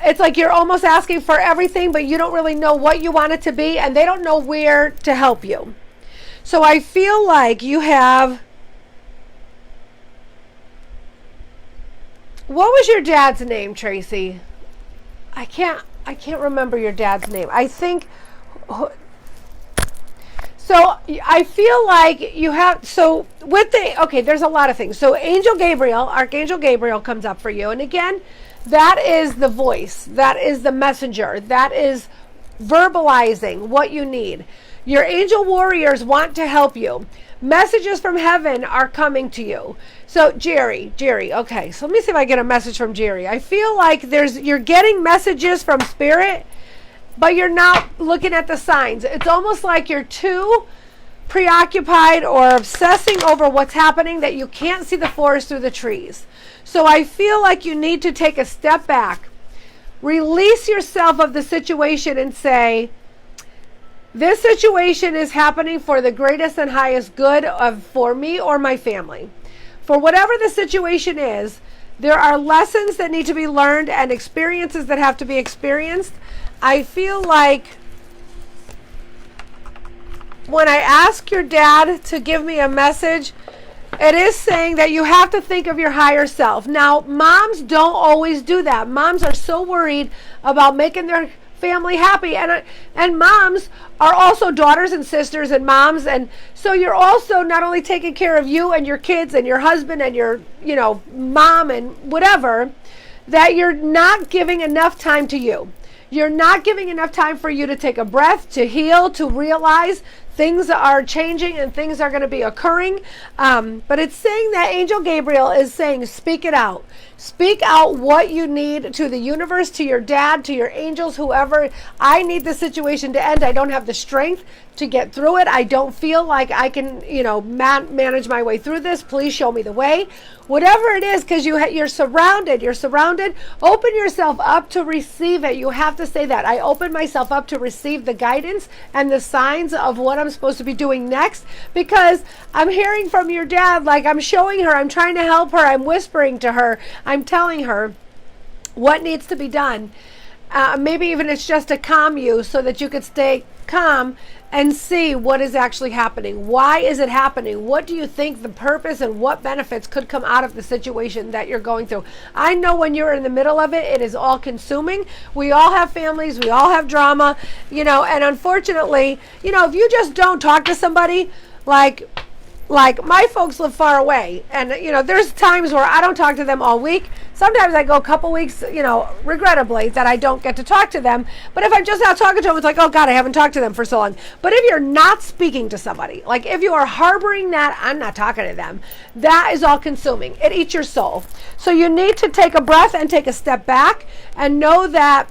it's like you're almost asking for everything, but you don't really know what you want it to be, and they don't know where to help you. So I feel like you have... What was your dad's name, Tracy? I can't remember your dad's name. I think... So I feel like you have, so with there's a lot of things. So Archangel Gabriel comes up for you. And again, that is the voice. That is the messenger. That is verbalizing what you need. Your angel warriors want to help you. Messages from heaven are coming to you. So Jerry, okay. So let me see if I get a message from Jerry. I feel like you're getting messages from spirit, but you're not looking at the signs. It's almost like you're too preoccupied or obsessing over what's happening that you can't see the forest through the trees. So I feel like you need to take a step back, release yourself of the situation and say, this situation is happening for the greatest and highest good for me or my family. For whatever the situation is, There are lessons that need to be learned and experiences that have to be experienced. I feel like when I ask your dad to give me a message, it is saying that you have to think of your higher self. Now, moms don't always do that. Moms are so worried about making their family happy, and moms are also daughters and sisters and moms, and so you're also not only taking care of you and your kids and your husband and your mom and whatever, that you're not giving enough time to you. You're not giving enough time for you to take a breath, to heal, to realize things are changing and things are going to be occurring. But it's saying that Angel Gabriel is saying, speak it out. Speak out what you need to the universe, to your dad, to your angels, whoever. I need the situation to end. I don't have the strength to get through it. I don't feel like I can, manage my way through this. Please show me the way. Whatever it is, because you're surrounded. You're surrounded. Open yourself up to receive it. You have to say that. I open myself up to receive the guidance and the signs of what I'm supposed to be doing next, because I'm hearing from your dad, like I'm showing her, I'm trying to help her, I'm whispering to her, I'm telling her what needs to be done. Maybe even it's just to calm you so that you could stay calm and see what is actually happening. Why is it happening? What do you think the purpose and what benefits could come out of the situation that you're going through? I know when you're in the middle of it, it is all consuming. We all have families, we all have drama, and unfortunately, if you just don't talk to somebody, like my folks live far away, and there's times where I don't talk to them all week. Sometimes I go a couple weeks, regrettably, that I don't get to talk to them. But if I'm just not talking to them, it's like, oh God, I haven't talked to them for so long. But if you're not speaking to somebody, like if you are harboring that, I'm not talking to them, that is all consuming. It eats your soul. So you need to take a breath and take a step back and know that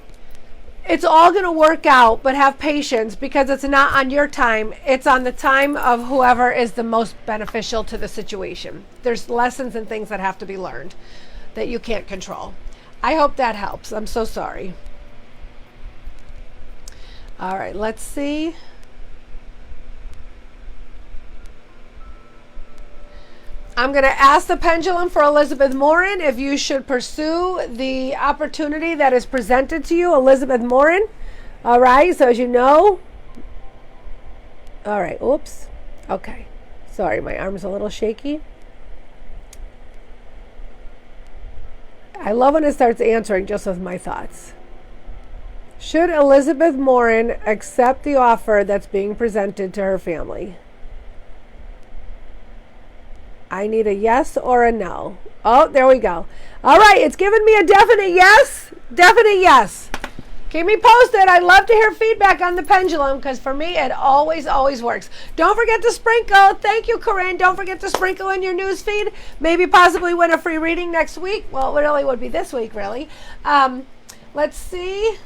it's all going to work out, but have patience, because it's not on your time. It's on the time of whoever is the most beneficial to the situation. There's lessons and things that have to be learned that you can't control. I hope that helps. I'm so sorry. All right, let's see. I'm going to ask the pendulum for Elizabeth Morin if you should pursue the opportunity that is presented to you, Elizabeth Morin. All right, so as you know, all right, oops. Okay, sorry, my arm's a little shaky. I love when it starts answering just with my thoughts. Should Elizabeth Morin accept the offer that's being presented to her family? I need a yes or a no. Oh, there we go. All right, it's giving me a definite yes. Definite yes. Keep me posted. I love to hear feedback on the pendulum, because for me, it always, always works. Don't forget to sprinkle. Thank you, Corinne. Don't forget to sprinkle in your news feed. Maybe possibly win a free reading next week. Well, it really would be this week, really. Let's see.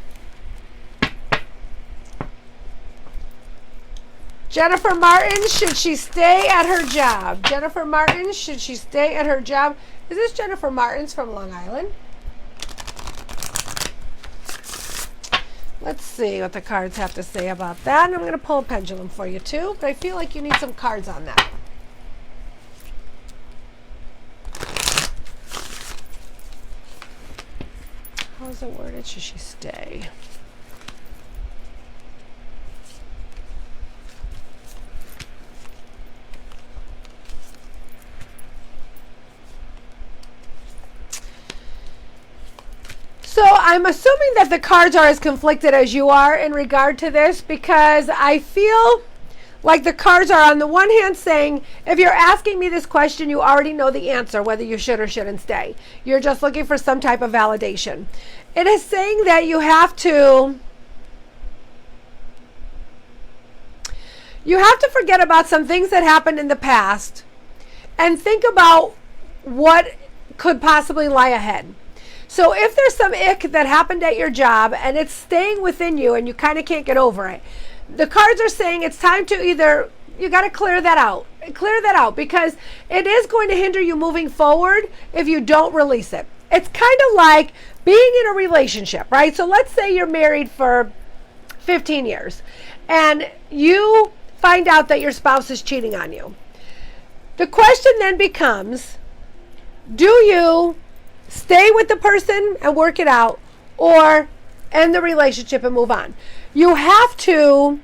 Jennifer Martin, should she stay at her job? Jennifer Martin, should she stay at her job? Is this Jennifer Martin's from Long Island? Let's see what the cards have to say about that. And I'm going to pull a pendulum for you too, but I feel like you need some cards on that. How is it worded? Should she stay? So I'm assuming that the cards are as conflicted as you are in regard to this, because I feel like the cards are on the one hand saying, if you're asking me this question, you already know the answer, whether you should or shouldn't stay. You're just looking for some type of validation. It is saying that you have to forget about some things that happened in the past and think about what could possibly lie ahead. So if there's some ick that happened at your job and it's staying within you and you kind of can't get over it, the cards are saying it's time to you got to clear that out. Clear that out, because it is going to hinder you moving forward if you don't release it. It's kind of like being in a relationship, right? So let's say you're married for 15 years and you find out that your spouse is cheating on you. The question then becomes, do you stay with the person and work it out, or end the relationship and move on. You have to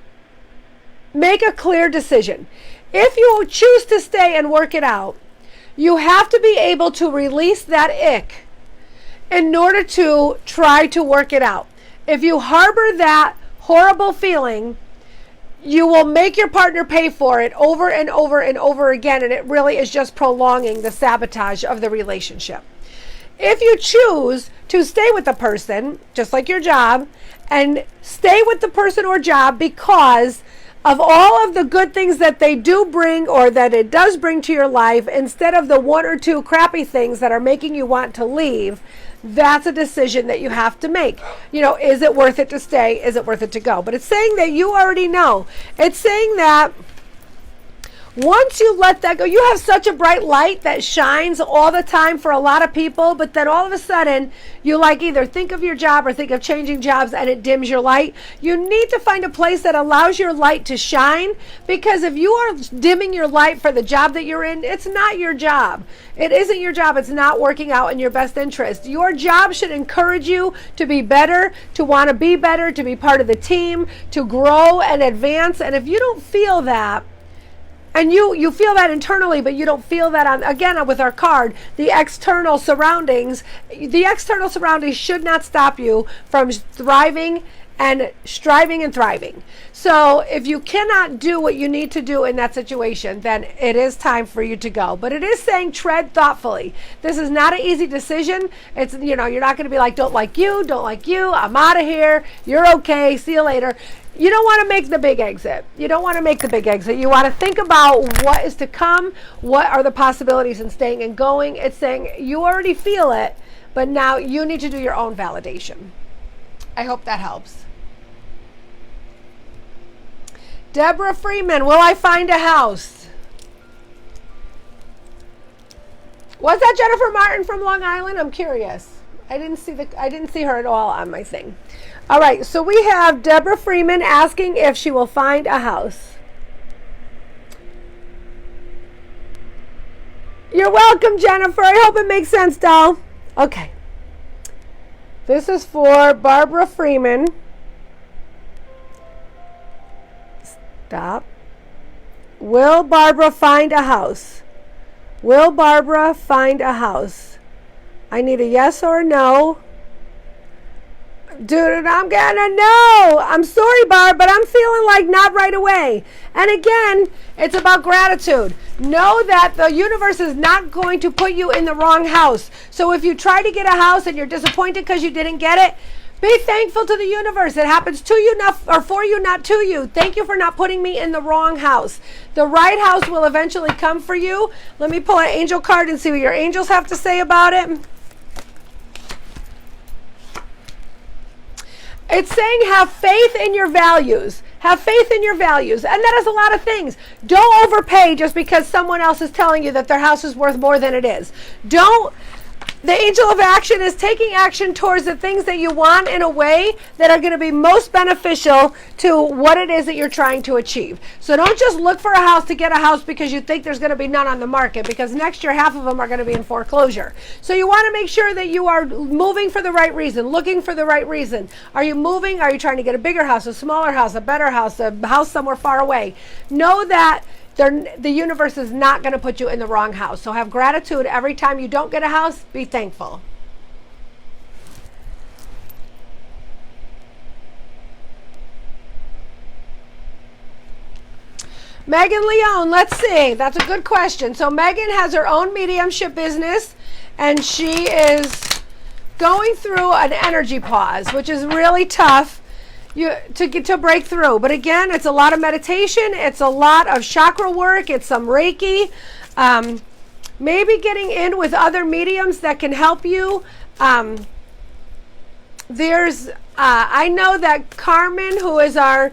make a clear decision. If you choose to stay and work it out, you have to be able to release that ick in order to try to work it out. If you harbor that horrible feeling, you will make your partner pay for it over and over and over again, and it really is just prolonging the sabotage of the relationship. If you choose to stay with the person, just like your job, and stay with the person or job because of all of the good things that they do bring or that it does bring to your life, instead of the one or two crappy things that are making you want to leave, that's a decision that you have to make. Is it worth it to stay? Is it worth it to go? But it's saying that you already know. It's saying that once you let that go, you have such a bright light that shines all the time for a lot of people, but then all of a sudden you either think of your job or think of changing jobs and it dims your light. You need to find a place that allows your light to shine, because if you are dimming your light for the job that you're in, it's not your job. It isn't your job. It's not working out in your best interest. Your job should encourage you to be better, to want to be better, to be part of the team, to grow and advance. And if you don't feel that, and you feel that internally, but you don't feel that again with our card, the external surroundings should not stop you from thriving and striving and thriving. So if you cannot do what you need to do in that situation, then it is time for you to go. But it is saying tread thoughtfully. This is not an easy decision. It's, you're not going to be like, don't like you, I'm out of here, you're okay, see you later. You don't want to make the big exit. You want to think about what is to come, what are the possibilities in staying and going. It's saying you already feel it, but now you need to do your own validation. I hope that helps. Deborah Freeman, will I find a house? Was that Jennifer Martin from Long Island? I'm curious. I didn't see her at all on my thing. All right, so we have Deborah Freeman asking if she will find a house. You're welcome, Jennifer. I hope it makes sense, doll. Okay. This is for Barbara Freeman. Stop. Will Barbara find a house? Will Barbara find a house? I need a yes or a no. Dude, I'm gonna no. I'm sorry, Barb, but I'm feeling like not right away. And again, it's about gratitude. Know that the universe is not going to put you in the wrong house. So if you try to get a house and you're disappointed because you didn't get it, be thankful to the universe. It happens to you, not or for you, not to you. Thank you for not putting me in the wrong house. The right house will eventually come for you. Let me pull an angel card and see what your angels have to say about it. It's saying have faith in your values. Have faith in your values. And that is a lot of things. Don't overpay just because someone else is telling you that their house is worth more than it is. The angel of action is taking action towards the things that you want in a way that are going to be most beneficial to what it is that you're trying to achieve. So don't just look for a house to get a house because you think there's going to be none on the market, because next year half of them are going to be in foreclosure. So you want to make sure that you are moving for the right reason, looking for the right reason. Are you moving? Are you trying to get a bigger house, a smaller house, a better house, a house somewhere far away? Know that the universe is not going to put you in the wrong house. So have gratitude every time you don't get a house. Be thankful. Megan Leone, let's see. That's a good question. So Megan has her own mediumship business, and she is going through an energy pause, which is really tough to break through. But again, it's a lot of meditation, it's a lot of chakra work, it's some Reiki, maybe getting in with other mediums that can help you. I know that Carmen, who is our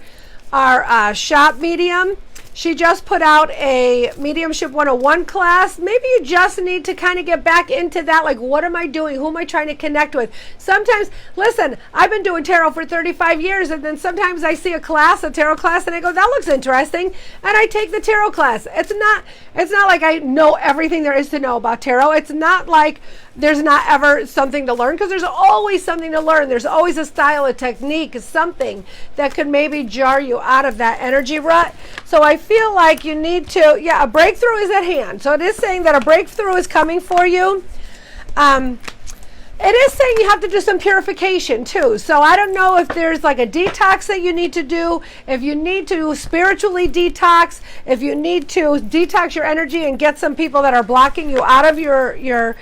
shop medium, she just put out a Mediumship 101 class. Maybe you just need to kind of get back into that. Like, what am I doing? Who am I trying to connect with? Sometimes, listen, I've been doing tarot for 35 years, and then sometimes I see a tarot class, and I go, that looks interesting, and I take the tarot class. It's not like I know everything there is to know about tarot. It's not like there's not ever something to learn, because there's always something to learn. There's always a style, a technique, something that could maybe jar you out of that energy rut. So I feel like you need to, a breakthrough is at hand. So it is saying that a breakthrough is coming for you. It is saying you have to do some purification too. So I don't know if there's like a detox that you need to do, if you need to spiritually detox, if you need to detox your energy and get some people that are blocking you out of your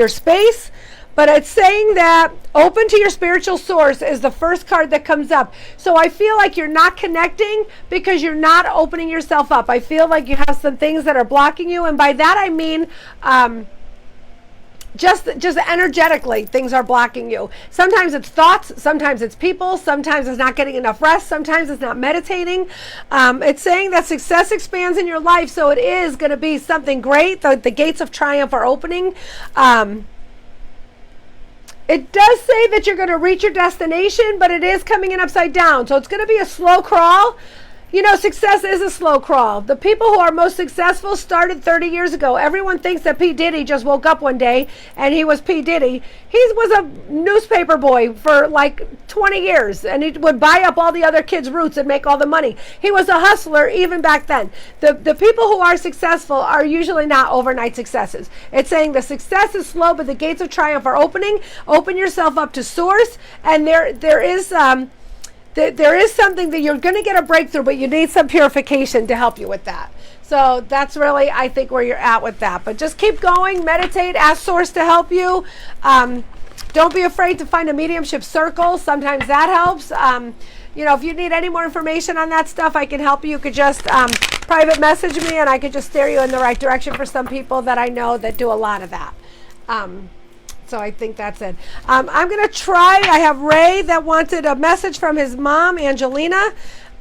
space. But it's saying that open to your spiritual source is the first card that comes up. So I feel like you're not connecting because you're not opening yourself up. I feel like you have some things that are blocking you. And by that I mean, just energetically, things are blocking you. Sometimes it's thoughts, sometimes it's people, sometimes it's not getting enough rest, sometimes it's not meditating. It's saying that success expands in your life, so it is going to be something great. The gates of triumph are opening. It does say that you're going to reach your destination, but it is coming in upside down, so it's going to be a slow crawl. You know, success is a slow crawl. The people who are most successful started 30 years ago. Everyone thinks that P. Diddy just woke up one day and he was P. Diddy. He was a newspaper boy for like 20 years, and he would buy up all the other kids' roots and make all the money. He was a hustler even back then. The people who are successful are usually not overnight successes. It's saying the success is slow, but the gates of triumph are opening. Open yourself up to source, and there is something that you're going to get a breakthrough, but you need some purification to help you with that. So that's really, I think, where you're at with that. But just keep going, meditate, ask Source to help you. Don't be afraid to find a mediumship circle. Sometimes that helps. You know, if you need any more information on that stuff, I can help you. You could just private message me, and I could just steer you in the right direction for some people that I know that do a lot of that. So I think that's it. I'm going to try. I have Ray that wanted a message from his mom, Angelina.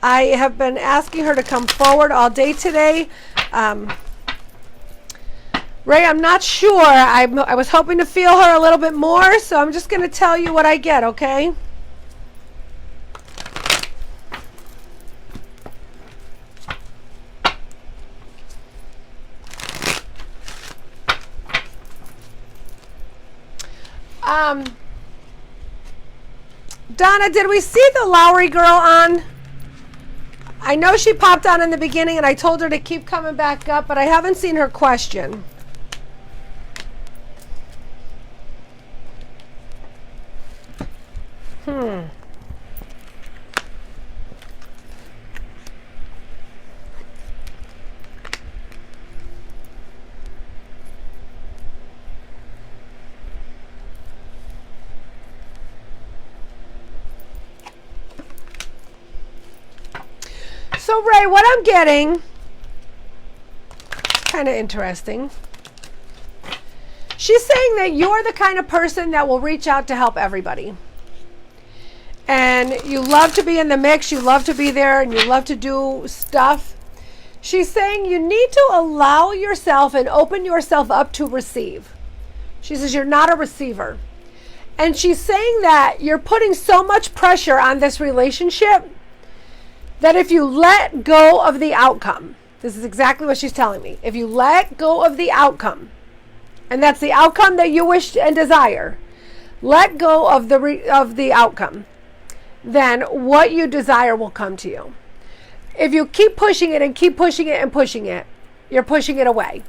I have been asking her to come forward all day today. Ray, I'm not sure. I was hoping to feel her a little bit more, so I'm just going to tell you what I get, okay? Donna, did we see the Lowry girl on? I know she popped on in the beginning and I told her to keep coming back up, but I haven't seen her question. So Ray, what I'm getting, kind of interesting. She's saying that you're the kind of person that will reach out to help everybody. And you love to be in the mix, you love to be there, and you love to do stuff. She's saying you need to allow yourself and open yourself up to receive. She says you're not a receiver. And she's saying that you're putting so much pressure on this relationship that if you let go of the outcome, this is exactly what she's telling me. If you let go of the outcome, and that's the outcome that you wish and desire, let go of the outcome, then what you desire will come to you. If you keep pushing it and keep pushing it and pushing it, you're pushing it away.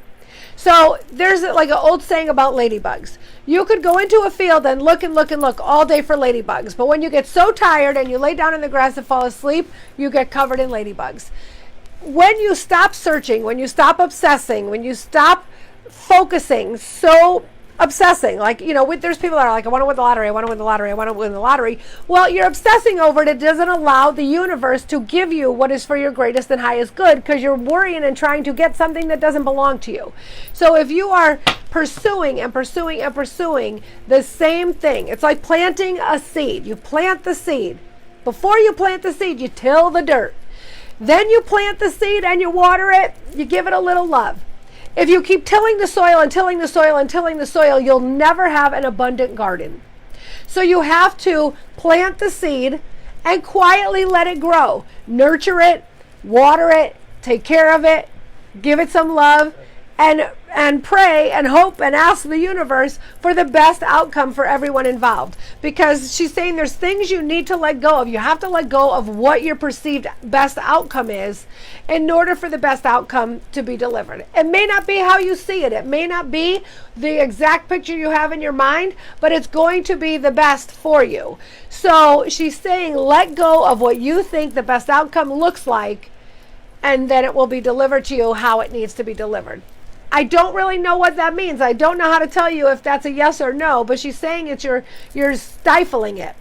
So there's like an old saying about ladybugs. You could go into a field and look and look and look all day for ladybugs. But when you get so tired and you lay down in the grass and fall asleep, you get covered in ladybugs. When you stop searching, when you stop obsessing, when you stop focusing, so obsessing, like, you know, there's people that are like, I want to win the lottery, I want to win the lottery, I want to win the lottery. Well, you're obsessing over it. It doesn't allow the universe to give you what is for your greatest and highest good, because you're worrying and trying to get something that doesn't belong to you. So if you are pursuing and pursuing and pursuing the same thing, it's like planting a seed. You plant the seed. Before you plant the seed, you till the dirt. Then you plant the seed and you water it, you give it a little love. If you keep tilling the soil and tilling the soil and tilling the soil, you'll never have an abundant garden. So you have to plant the seed and quietly let it grow. Nurture it, water it, take care of it, give it some love, and and pray and hope and ask the universe for the best outcome for everyone involved. Because she's saying there's things you need to let go of. You have to let go of what your perceived best outcome is in order for the best outcome to be delivered. It may not be how you see it. It may not be the exact picture you have in your mind, but it's going to be the best for you. So she's saying let go of what you think the best outcome looks like, and then it will be delivered to you how it needs to be delivered. I don't really know what that means. I don't know how to tell you if that's a yes or no, but she's saying it's you're stifling it.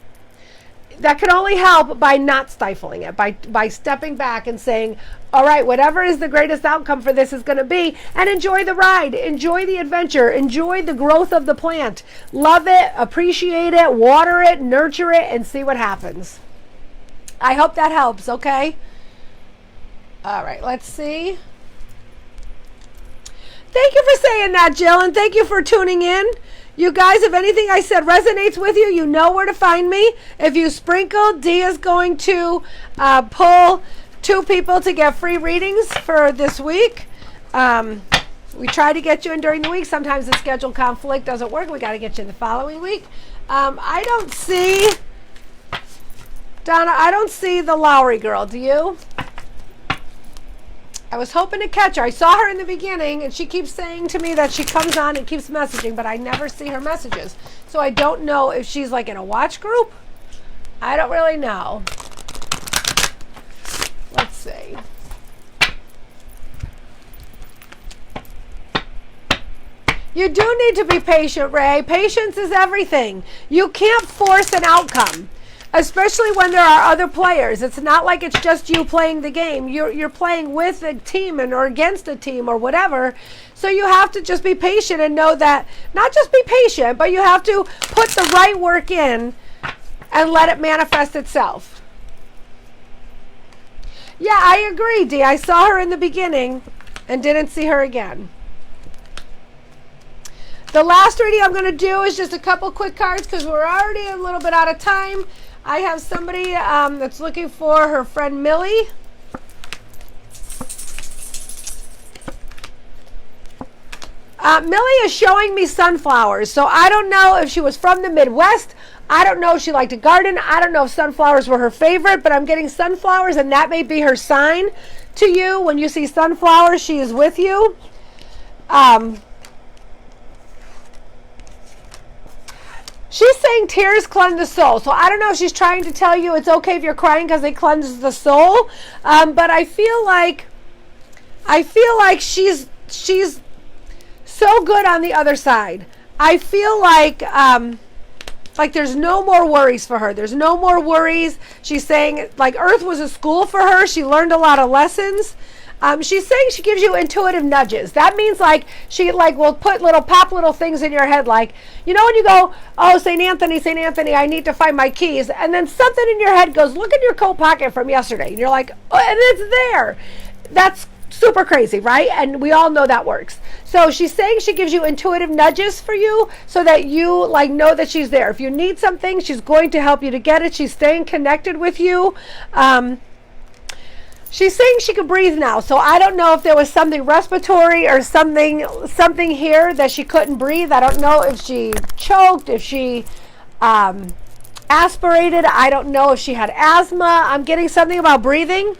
That can only help by not stifling it, by stepping back and saying, all right, whatever is the greatest outcome for this is going to be, and enjoy the ride, enjoy the adventure, enjoy the growth of the plant. Love it, appreciate it, water it, nurture it, and see what happens. I hope that helps, okay? All right, let's see. Thank you for saying that, Jill, and thank you for tuning in. You guys, if anything I said resonates with you, you know where to find me. If you sprinkle, Dee is going to pull 2 people to get free readings for this week. We try to get you in during the week. Sometimes the schedule conflict doesn't work. We got to get you in the following week. I don't see, Donna, I don't see the Lowry girl. Do you? I was hoping to catch her. I saw her in the beginning, and she keeps saying to me that she comes on and keeps messaging, but I never see her messages. So I don't know if she's like in a watch group. I don't really know. Let's see. You do need to be patient, Ray. Patience is everything. You can't force an outcome, especially when there are other players. It's not like it's just you playing the game. You're playing with a team or against a team or whatever. So you have to just be patient and know that, not just be patient, but you have to put the right work in and let it manifest itself. Yeah, I agree, Dee. I saw her in the beginning and didn't see her again. The last reading I'm going to do is just a couple quick cards because we're already a little bit out of time. I have somebody that's looking for her friend Millie. Millie is showing me sunflowers. So I don't know if she was from the Midwest. I don't know if she liked to garden. I don't know if sunflowers were her favorite, but I'm getting sunflowers, and that may be her sign to you. When you see sunflowers, she is with you. She's saying tears cleanse the soul. So I don't know if she's trying to tell you it's okay if you're crying because it cleanses the soul. But I feel like she's so good on the other side. I feel like there's no more worries for her. There's no more worries. She's saying like Earth was a school for her. She learned a lot of lessons. She's saying she gives you intuitive nudges. That means like she like will put little things in your head, like, you know, when you go, oh, St. Anthony, I need to find my keys, and then something in your head goes, look in your coat pocket from yesterday, and you're like, oh, and it's there. That's super crazy, right? And we all know that works. So she's saying she gives you intuitive nudges for you so that you like know that she's there. If you need something, she's going to help you to get it. She's staying connected with you. She's saying she can breathe now, so I don't know if there was something respiratory or something here that she couldn't breathe. I don't know if she choked, if she aspirated. I don't know if she had asthma. I'm getting something about breathing.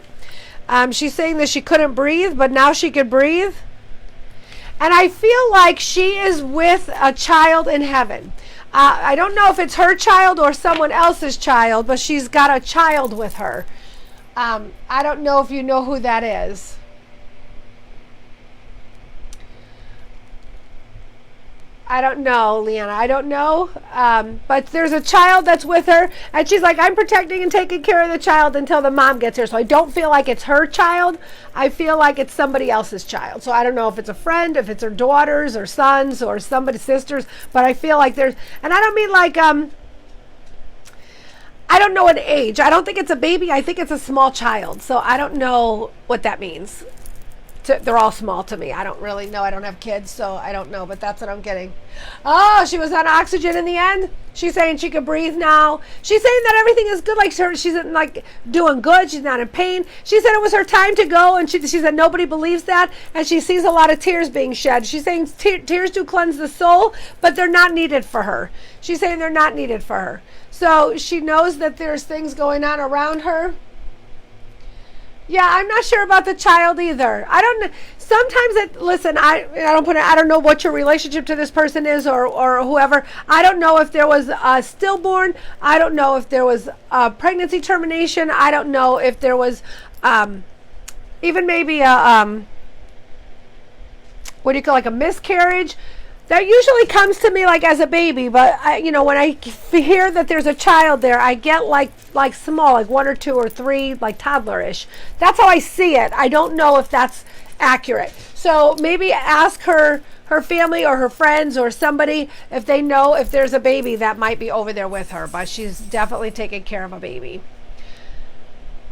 She's saying that she couldn't breathe, but now she can breathe. And I feel like she is with a child in heaven. I don't know if it's her child or someone else's child, but she's got a child with her. I don't know if you know who that is. I don't know, Leanna. I don't know. But there's a child that's with her, and she's like, I'm protecting and taking care of the child until the mom gets here. So I don't feel like it's her child. I feel like it's somebody else's child. So I don't know if it's a friend, if it's her daughters or sons or somebody's sisters, but I feel like there's, and I don't mean like, I don't know an age. I don't think it's a baby. I think it's a small child. So I don't know what that means. they're all small to me. I don't really know. I don't have kids, so I don't know, but that's what I'm getting. Oh, she was on oxygen in the end. She's saying she can breathe now. She's saying that everything is good. Like she's like doing good. She's not in pain. She said it was her time to go, and she said nobody believes that, and she sees a lot of tears being shed. She's saying tears do cleanse the soul, but they're not needed for her. She's saying they're not needed for her. So she knows that there's things going on around her. Yeah, I'm not sure about the child either. I don't know. Sometimes listen, I don't know what your relationship to this person is or whoever. I don't know if there was a stillborn. I don't know if there was a pregnancy termination. I don't know if there was even maybe a what do you call, like a miscarriage. That usually comes to me like as a baby, but when I hear that there's a child there, I get like small, like 1 or 2 or 3, like toddlerish. That's how I see it. I don't know if that's accurate. So maybe ask her family or her friends or somebody if they know if there's a baby that might be over there with her, but she's definitely taking care of a baby.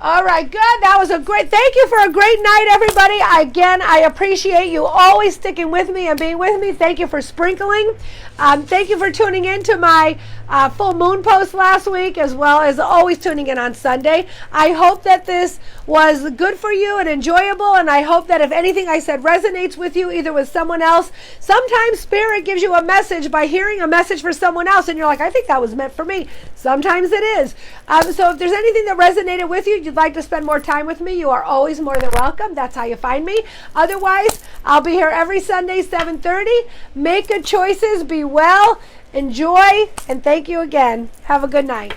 All right, good. That was thank you for a great night, everybody. Again, I appreciate you always sticking with me and being with me. Thank you for sprinkling. Thank you for tuning in to my full moon post last week, as well as always tuning in on Sunday. I hope that this was good for you and enjoyable, and I hope that if anything I said resonates with you, either with someone else. Sometimes Spirit gives you a message by hearing a message for someone else, and you're like, I think that was meant for me. Sometimes it is. So if there's anything that resonated with you, you'd like to spend more time with me, you are always more than welcome. That's how you find me. Otherwise, I'll be here every Sunday, 7:30. Make good choices, be well, enjoy, and thank you again. Have a good night.